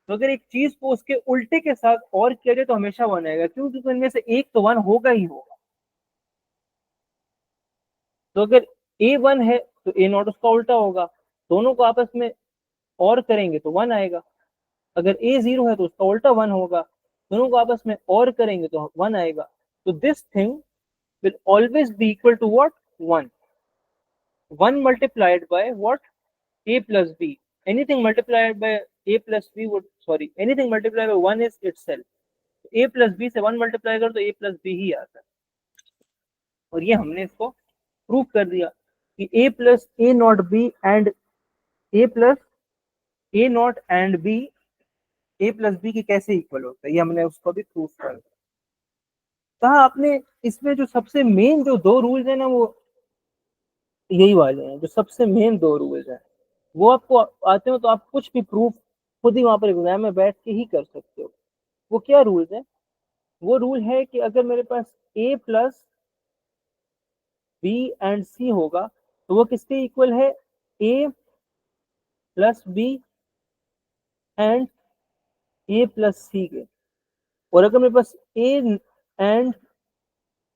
तो अगर एक चीज को उसके उल्टे के साथ और किया जाए तो हमेशा 1 आएगा, क्यों? क्योंकि इनमें से एक तो 1 होगा ही होगा। तो अगर a 1 है तो a नॉट उसका उल्टा होगा, दोनों को आपस में और करेंगे तो 1 आएगा। अगर a 0 है तो उसका उल्टा 1 होगा, दोनों को आपस में और करेंगे तो 1 आएगा। तो this thing will always be equal to what? 1. 1 multiplied by what? A plus b. Anything multiplied by a plus b would, sorry, anything multiplied by 1 is itself. a plus b से 1 मल्टीप्लाई कर तो a plus b ही आता है, और ये हमने इसको prove कर दिया कि a plus a not b and a plus a not and b a plus b की कैसे इक्वल होता है, ये हमने उसको भी प्रूव कर दिया। कहा आपने इसमें जो सबसे मेन जो दो रूल्स है ना, वो यही वाले हैं, जो सबसे मेन दो रूल्स हैं वो आपको आते हो तो आप कुछ भी प्रूफ खुद ही वहां पर एग्जाम में बैठ के ही कर सकते हो। वो क्या रूल्स है? वो रूल है कि अगर मेरे पास a plus B and C होगा तो वो किसके इक्वल है? a plus B and a plus C के। और अगर मेरे पास a एंड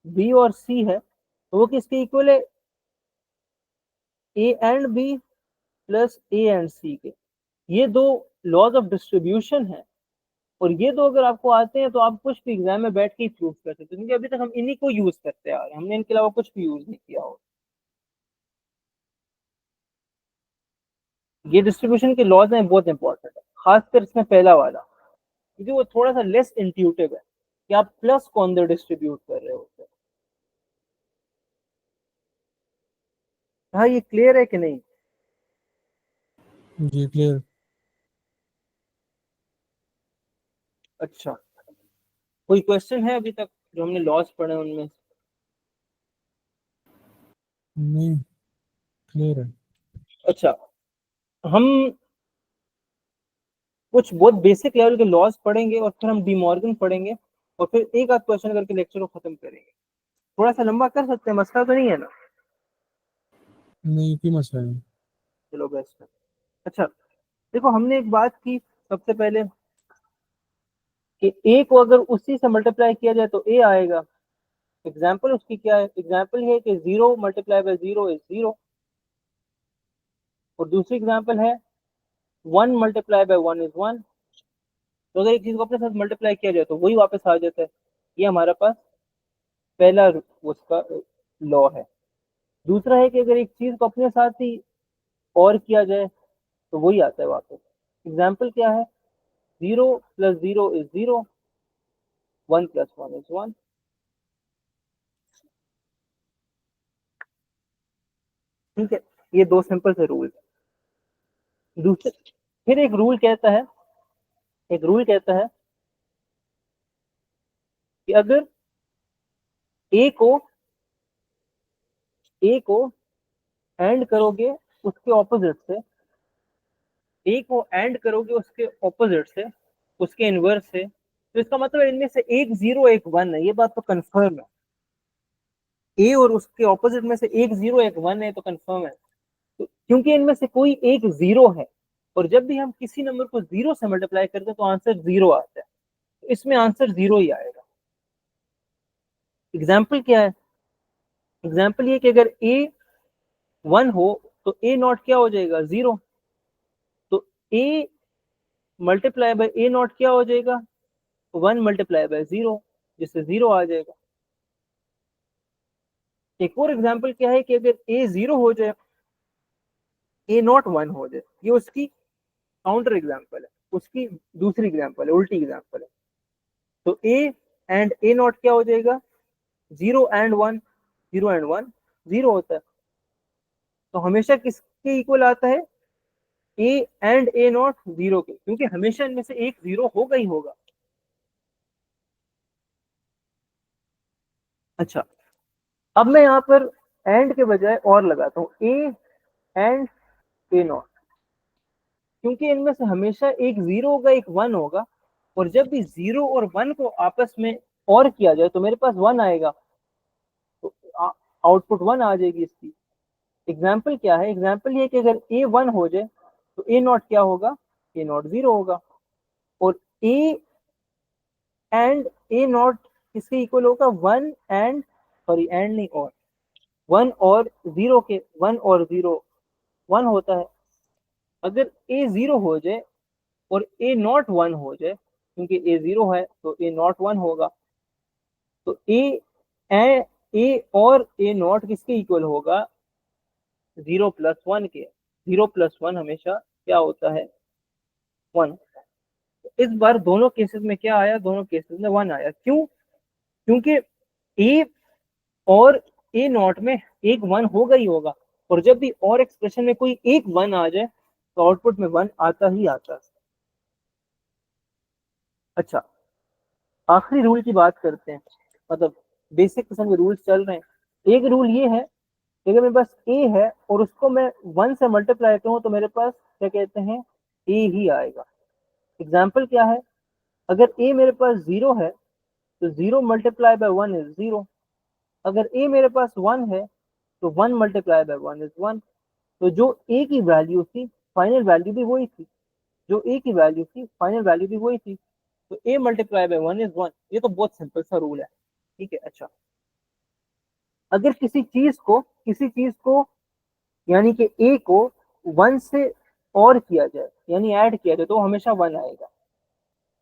b और c है तो वो किसके इक्वल है? a and b plus a and c के। ये दो लॉज ऑफ डिस्ट्रीब्यूशन है, और ये दो अगर आपको आते हैं तो आप कुछ भी एग्जाम में बैठ के ही प्रूव कर सकते हैं, क्योंकि अभी तक हम इन्हीं को यूज करते आ रहे हैं, हमने इनके अलावा कुछ भी यूज नहीं किया हो। ये डिस्ट्रीब्यूशन के लॉज हैं, बहुत इंपॉर्टेंट है, खासकर इसमें पहला वाला, क्योंकि वो थोड़ा सा लेस इंट्यूटिव है कि आप प्लस को अंदर डिस्ट्रीब्यूट कर रहे होते हैं। हाँ, ये क्लियर है कि नहीं? जी क्लियर। अच्छा, कोई क्वेश्चन है अभी तक जो हमने लॉज पढ़े उनमें? नहीं, क्लियर है। अच्छा, हम कुछ बहुत बेसिक लेवल के लॉज पढ़ेंगे और फिर हम डिमॉर्गन पढ़ेंगे, और फिर एक आध क्वेश्चन करके लेक्चर को खत्म करेंगे। थोड़ा सा लंबा कर सकते हैं, मसला तो नहीं है ना? नहीं, क्यों मसला है? चलो बेस्ट है। अच्छा, देखो हमने एक बात की सबसे पहले कि ए को अगर उसी से मल्टीप्लाई किया जाए तो ए आएगा। एग्जाम्पल उसकी क्या है? एग्जाम्पल है कि 0 मल्टीप्लाई बाय 0 इज 0, और दूसरी एग्जाम्पल है 1 मल्टीप्लाई बाय 1 इज 1। तो अगर एक चीज को अपने साथ मल्टीप्लाई किया जाए तो वही वापस आ जाता है। ये हमारा पास पहला उसका लॉ है। दूसरा है कि अगर एक चीज को अपने साथ ही और किया जाए तो वही आता है वापस। एग्जाम्पल क्या है? 0 प्लस 0 इज 0, 1 प्लस 1 इज 1। ठीक है, ये दो सिंपल से रूल है। दूसरे फिर एक रूल कहता है कि अगर ए को एंड करोगे उसके ऑपोजिट से, ए को एंड करोगे उसके ऑपोजिट से, उसके इनवर्स से, तो इसका मतलब इनमें से एक 0 एक 1 है, ये बात तो कंफर्म है। ए और उसके ऑपोजिट में से एक 0 एक 1 है तो कंफर्म है। तो क्योंकि इनमें से कोई एक 0 है, और जब भी हम किसी नंबर को 0 से मल्टीप्लाई करते हैं तो आंसर 0 आता है, तो इसमें आंसर 0 ही आएगा। एग्जाम्पल क्या है? एग्जाम्पल ये कि अगर ए 1 हो तो ए नॉट क्या हो जाएगा? 0। तो ए मल्टीप्लाई बाय ए नॉट क्या हो जाएगा? 1 मल्टीप्लाई बाय 0, जिससे 0 आ जाएगा। एक और एग्जाम्पल क्या है कि अगर ए 0 हो जाए, ए नॉट 1 हो जाए, ये उसकी काउंटर एग्जाम्पल है, उसकी दूसरी एग्जाम्पल है, उल्टी एग्जाम्पल है। तो ए एंड ए नॉट क्या हो जाएगा? 0 एंड 1, 0 एंड 1 0 होता है। तो हमेशा किसके इक्वल आता है? ए एंड ए नॉट 0 के, क्योंकि हमेशा इनमें से एक 0 होगा ही होगा। अच्छा, अब मैं यहाँ पर एंड के बजाय और लगाता हूँ, ए एंड ए नॉट। क्योंकि इनमें से हमेशा एक 0 होगा एक 1 होगा, और जब भी 0 और 1 को आपस में और किया जाए तो मेरे पास 1 आएगा, तो आउटपुट 1 आ जाएगी इसकी। एग्जाम्पल क्या है, एग्जाम्पल ये कि अगर ए 1 हो जाए तो ए नॉट क्या होगा, ए नॉट 0 होगा, और ए एंड ए नॉट किसके इक्वल होगा, 1 एंड, सॉरी एंड नहीं, और 1 और 0 के, 1 और 0 1 होता है। अगर ए 0 हो जाए और ए नॉट 1 हो जाए, क्योंकि ए 0 है तो ए नॉट 1 होगा, तो ए और ए नॉट किसके इक्वल होगा, 0 प्लस 1 के। 0 प्लस 1 हमेशा क्या होता है, 1। इस बार दोनों केसेस में क्या आया, दोनों केसेस में 1 आया। क्यों, क्योंकि ए और ए नॉट में एक 1 होगा ही होगा, और जब भी और एक्सप्रेशन में कोई एक 1 आ जाए तो आउटपुट में 1 आता ही आता है। अच्छा, आखिरी रूल की बात करते हैं, मतलब बेसिक किस्म के रूल्स चल रहे हैं। एक रूल ये है कि अगर मेरे पास ए है और उसको मैं 1 से मल्टीप्लाई करूं तो मेरे पास क्या कहते हैं, ए ही आएगा। एग्जाम्पल क्या है, अगर ए मेरे पास 0 है तो 0 मल्टीप्लाई बाय 1 इज 0। अगर ए मेरे पास 1 है तो 1 मल्टीप्लाई बाय 1 इज 1। तो जो ए की वैल्यू थी फाइनल वैल्यू भी वही थी, जो ए की वैल्यू थी फाइनल वैल्यू भी वही थी। तो ए मल्टीप्लाई बाय 1 इज 1। ये तो बहुत सिंपल सा रूल है, ठीक है। अच्छा, अगर किसी चीज को यानी कि ए को 1 से और किया जाए यानी ऐड किया जाए तो हमेशा 1 आएगा।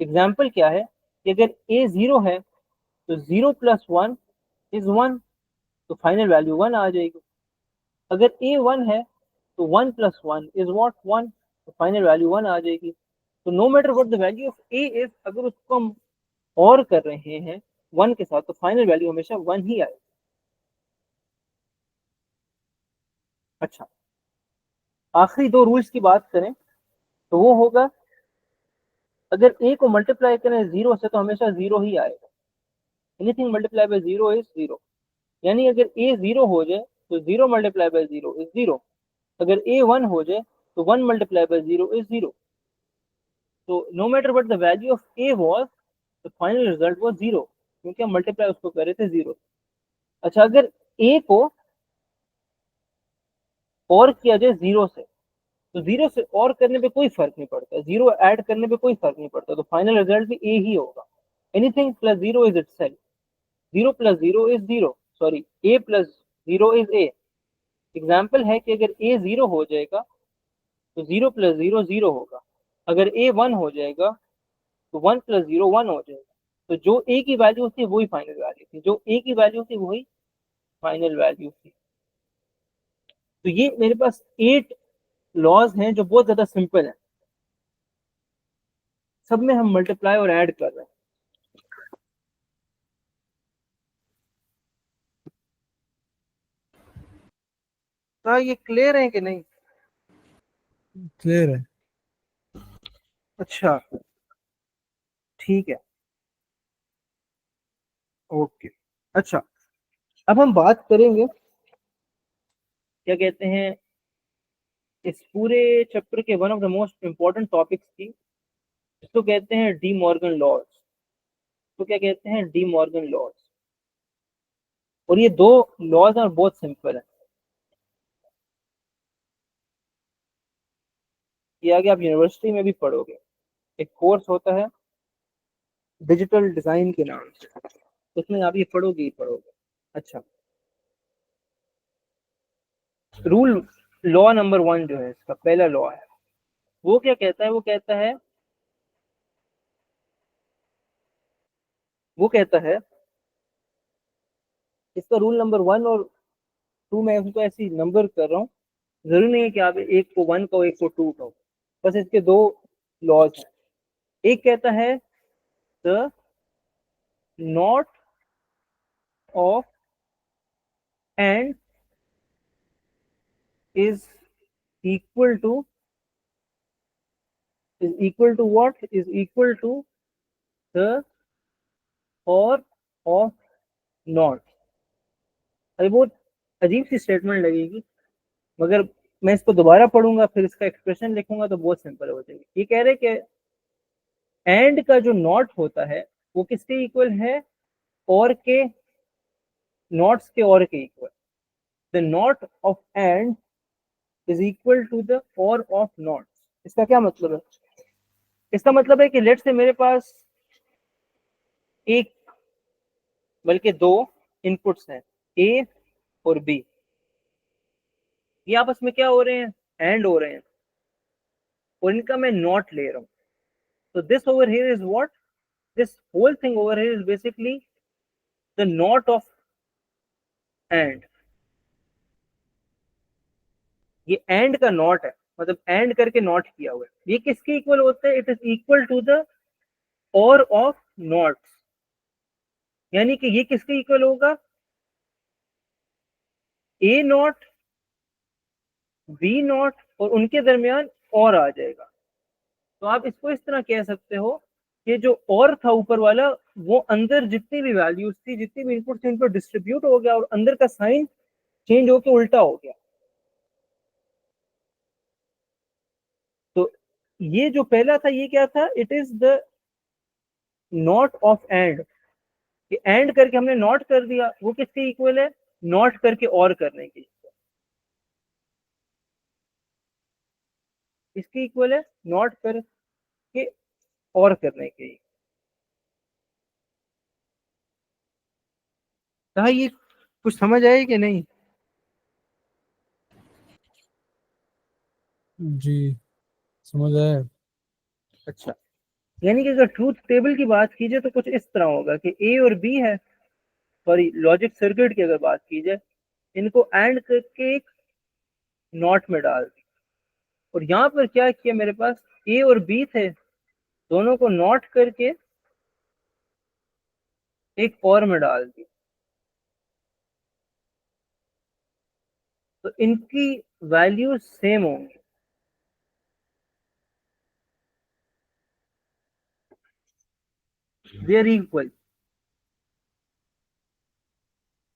एग्जाम्पल क्या है कि अगर ए 0 है तो 0 प्लस 1 इज 1, तो फाइनल वैल्यू 1 आ जाएगी। अगर ए 1 है तो 1 प्लस 1 इज वॉट, 1, तो फाइनल वैल्यू 1 आ जाएगी। तो no matter what the value of A is, अगर उसको हम और कर रहे हैं 1 के साथ तो फाइनल वैल्यू हमेशा 1 ही आएगी। अच्छा, आखिरी दो रूल्स की बात करें तो वो होगा, अगर ए को मल्टीप्लाई करें 0 से तो हमेशा 0 ही आएगा। Anything multiply by 0 is 0। यानी अगर ए 0 हो जाए तो 0 मल्टीप्लाई बाय 0 इज 0। अगर ए 1 हो जाए तो 1 मल्टीप्लाई बाय 0 इज 0। तो no matter what the value of A was, the final result was 0, क्योंकि हम मल्टीप्लाई उसको कर रहे थे 0। अच्छा, अगर ए को और किया जाए 0 से तो 0 से और करने पे कोई फर्क नहीं पड़ता, 0 ऐड करने पे कोई फर्क नहीं पड़ता, तो फाइनल रिजल्ट भी ए ही होगा। Anything plus 0 is itself, 0 plus 0 is 0, sorry A plus 0 is a. Example है कि अगर ए 0 हो जाएगा तो 0 प्लस 0 0 होगा। अगर ए 1 हो जाएगा तो 1 प्लस 0 1 हो जाएगा। तो जो ए की वैल्यू थी वही फाइनल वैल्यू थी, जो ए की वैल्यू थी वही फाइनल वैल्यू थी। तो ये मेरे पास 8 लॉज हैं जो बहुत ज्यादा सिंपल है, सब में हम मल्टीप्लाई और ऐड कर रहे हैं। तो ये क्लियर है कि नहीं? क्लियर है। अच्छा, ठीक है, ओके। अच्छा, अब हम बात करेंगे क्या कहते हैं, इस पूरे चैप्टर के one of the most important topics की, इसको कहते हैं डी मॉर्गन लॉज। तो क्या कहते हैं, डी मॉर्गन लॉज। और ये दो लॉज हैं और बहुत सिंपल है। ये आगे आप यूनिवर्सिटी में भी पढ़ोगे, एक कोर्स होता है डिजिटल डिजाइन के नाम से, उसमें आप ये पढ़ोगे ही पढ़ोगे। अच्छा, रूल, लॉ नंबर 1 जो है इसका पहला लॉ है, वो क्या कहता है, वो कहता है इसका रूल नंबर 1 और 2 मैं उसको ऐसे नंबर कर रहा हूँ, जरूरी नहीं है कि आप एक को 1 कहो एक को 2 कहो, बस इसके दो लॉज हैं। एक कहता है the not of and is equal to, what, is equal to the or of not. अरे बहुत अजीब सी स्टेटमेंट लगेगी, मगर मैं इसको दोबारा पढ़ूंगा फिर इसका एक्सप्रेशन लिखूंगा तो बहुत सिंपल हो जाएगी। ये कह रहे कि एंड का जो नॉट होता है वो किसके इक्वल है, और के नॉट्स के और के equal. The not of and is equal to the or of nots. इसका क्या मतलब है? इसका मतलब है कि लेट से मेरे पास एक बल्कि दो इनपुट्स हैं, ए और बी। ये आपस में क्या हो रहे हैं, एंड हो रहे हैं, और इनका मैं नॉट ले रहा हूं। तो this over here is what, this whole thing over here is basically the not of and. ये एंड का नॉट है, मतलब एंड करके नॉट किया हुआ है। ये किसके इक्वल होता है? It is equal to the or of nots. यानी कि ये किसके इक्वल होगा, ए नॉट बी नॉट और उनके दरमियान और आ जाएगा। तो आप इसको इस तरह कह सकते हो कि जो और था ऊपर वाला, वो अंदर जितनी भी वैल्यूज थी, जितनी भी इनपुट थी, उनको डिस्ट्रीब्यूट हो गया और अंदर का साइन चेंज होकर उल्टा हो गया। तो ये जो पहला था ये क्या था, it is the not of and. And करके हमने नॉट कर दिया, वो किसके इक्वल है, नॉट करके और करने के। इसके इक्वल है नॉट करके और करने के। कहा ये कुछ समझ आए कि नहीं? जी समझ आया। अच्छा, यानी कि अगर ट्रूथ टेबल की बात कीजिए तो कुछ इस तरह होगा कि ए और बी है, सॉरी लॉजिक सर्किट की अगर बात की जाए, इनको एंड करके एक नॉट में डाल दी। और यहाँ पर क्या किया, मेरे पास ए और बी थे, दोनों को नॉट करके एक और में डाल दी। तो इनकी वैल्यू सेम होंगी, दे आर इक्वल।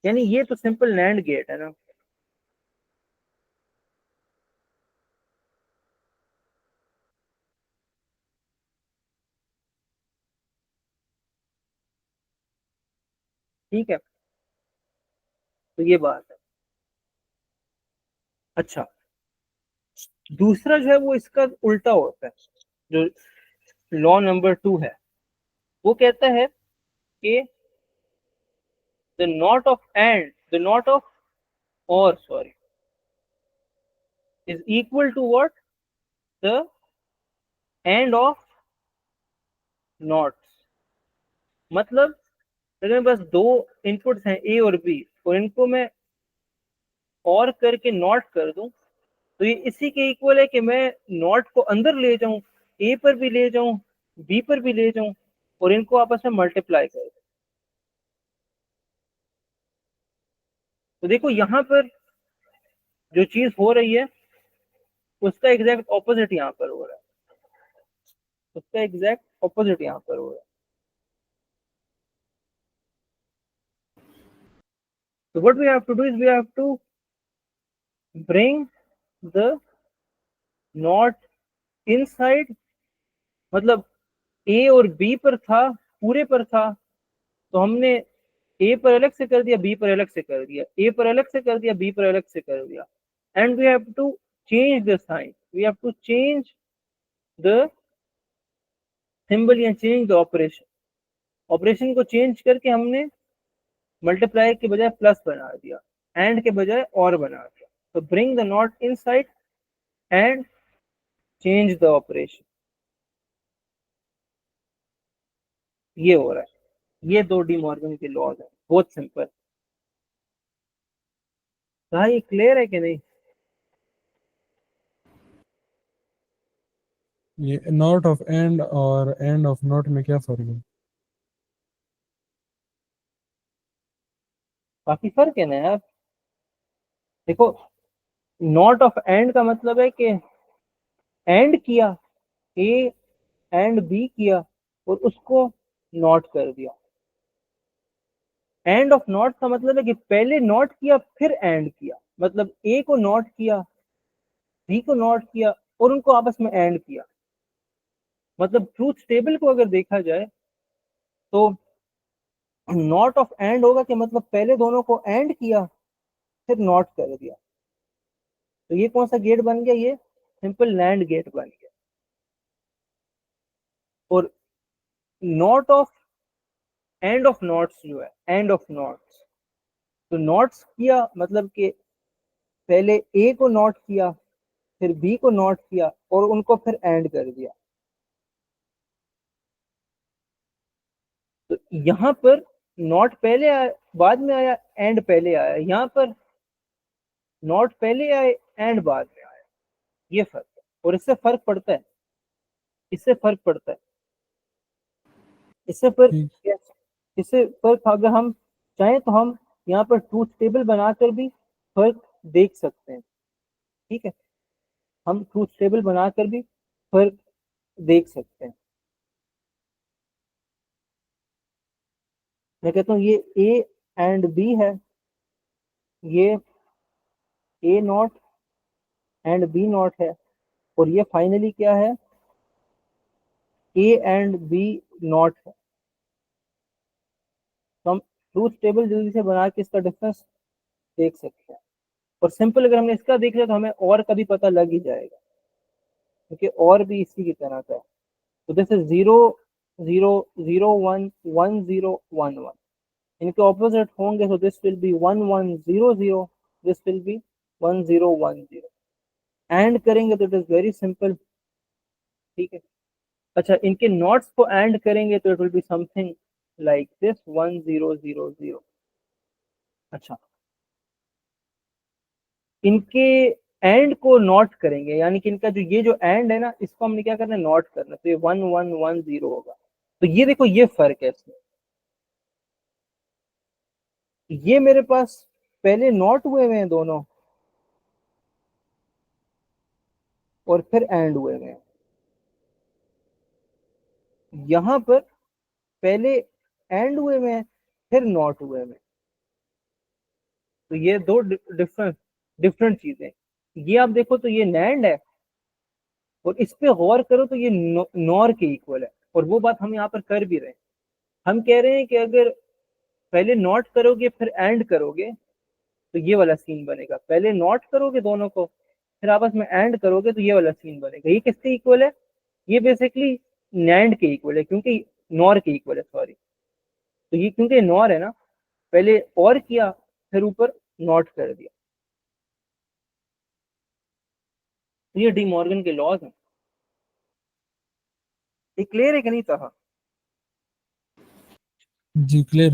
यानी ये तो सिंपल नैंड गेट है ना। ठीक है, तो ये बात है। अच्छा, दूसरा जो है वो इसका उल्टा होता है। जो लॉ नंबर 2 है वो कहता है कि the not of AND, the not of और sorry is equal to what, the AND of NOTs. मतलब अगर मेरे पास दो इनपुट्स हैं ए और बी, और इनको मैं और करके नॉट कर दूं, तो ये इसी के इक्वल है कि मैं नॉट को अंदर ले जाऊं, ए पर भी ले जाऊं, बी पर भी ले जाऊं, और इनको आपस में मल्टीप्लाई कर दूं। तो देखो यहाँ पर जो चीज हो रही है उसका एग्जैक्ट ऑपोजिट यहाँ पर हो रहा है, उसका एग्जैक्ट ऑपोजिट यहाँ पर हो रहा है। So what we have to do is we have to bring the not inside। मतलब ए और बी पर था, पूरे पर था, तो हमने ए पर अलग से कर दिया, बी पर अलग से कर दिया, ए पर अलग से कर दिया, बी पर अलग से कर दिया। And we have to change the sign, we have to change the symbol या चेंज द ऑपरेशन। ऑपरेशन को चेंज करके हमने मल्टीप्लाई के बजाय प्लस बना दिया, एंड के बजाय और बना दिया। तो bring the not inside and change the operation, ये हो रहा है। ये दो डी मॉर्गन के लॉज हैं, बहुत सिंपल। कहा ये क्लियर है कि नहीं? ये नॉट ऑफ एंड और एंड ऑफ नॉट में क्या फर्क है? काफी फर्क है ना यार। देखो, नॉट ऑफ एंड का मतलब है कि एंड किया, ए एंड बी किया और उसको नॉट कर दिया। एंड ऑफ नॉट का मतलब है कि पहले नॉट किया फिर एंड किया, मतलब ए को नॉट किया बी को नॉट किया और उनको आपस में एंड किया। मतलब ट्रूथ टेबल को अगर देखा जाए तो नॉट ऑफ एंड होगा कि मतलब पहले दोनों को एंड किया फिर नॉट कर दिया। तो ये कौन सा गेट बन गया, ये सिंपल नैंड गेट बन गया। और not of and of nots जो है, एंड ऑफ नॉट्स, तो नॉट्स किया मतलब कि पहले ए को नॉट किया फिर बी को नॉट किया और उनको फिर एंड कर दिया। तो यहाँ पर नॉट पहले आया बाद में आया, एंड पहले आया। यहाँ पर नॉट पहले आए एंड बाद में आया। ये फर्क है और इससे फर्क पड़ता है, इससे फर्क पड़ता है, इससे ठीक। फर्क, इससे फर्क अगर हम चाहें तो हम यहाँ पर ट्रूथ टेबल बनाकर भी फर्क देख सकते हैं। ठीक है, हम ट्रूथ टेबल बनाकर भी फर्क देख सकते हैं। मैं कहता हूँ ये ए एंड बी है, ये ए नॉट एंड बी नॉट है, और ये फाइनली क्या है, ए एंड बी नॉट है। तो हम ट्रूथ टेबल जल्दी से बना के इसका डिफरेंस देख सकते हैं। और सिंपल अगर हमने इसका देख लिया तो हमें और का भी पता लग ही जाएगा, क्योंकि और भी इसी की तरह का है। तो दिस इज 0 0 0 1 1 0 1 1, इनके ऑपोजिट होंगे, तो this will be 1 1 0 0, this will be 1 0 1 0। And करेंगे तो इट इज वेरी सिंपल। ठीक है, अच्छा इनके नॉट्स को एंड करेंगे तो it will be something like this 1 0 0 0। अच्छा, इनके एंड को नॉट करेंगे, यानी कि इनका जो ये जो एंड है ना, इसको हमने क्या करना है, नॉट करना। तो ये 1 1 1 0 होगा। तो ये देखो ये फर्क है इसमें, ये मेरे पास पहले नॉट हुए हुए हैं दोनों और फिर एंड हुए हुए हैं। यहां पर पहले एंड हुए हुए हैं फिर नॉट हुए हुए हैं। तो ये दो डिफरेंट डिफरेंट चीजें। ये आप देखो तो ये नैंड है, और इस पे गौर करो तो ये नॉर के इक्वल है। और वो बात हम यहाँ पर कर भी रहे हैं। हम कह रहे हैं कि अगर पहले नॉट करोगे फिर एंड करोगे तो ये वाला सीन बनेगा, पहले नॉट करोगे दोनों को फिर आपस में एंड करोगे तो ये वाला सीन बनेगा। ये किसके इक्वल है, ये बेसिकली नैंड के इक्वल है, क्योंकि नॉर के इक्वल है, सॉरी। तो ये क्योंकि नॉर है ना, पहले और किया फिर ऊपर नॉट कर दिया। तो ये डी मॉर्गन के लॉज हैं। ये क्लियर है कि नहीं था? जी क्लियर।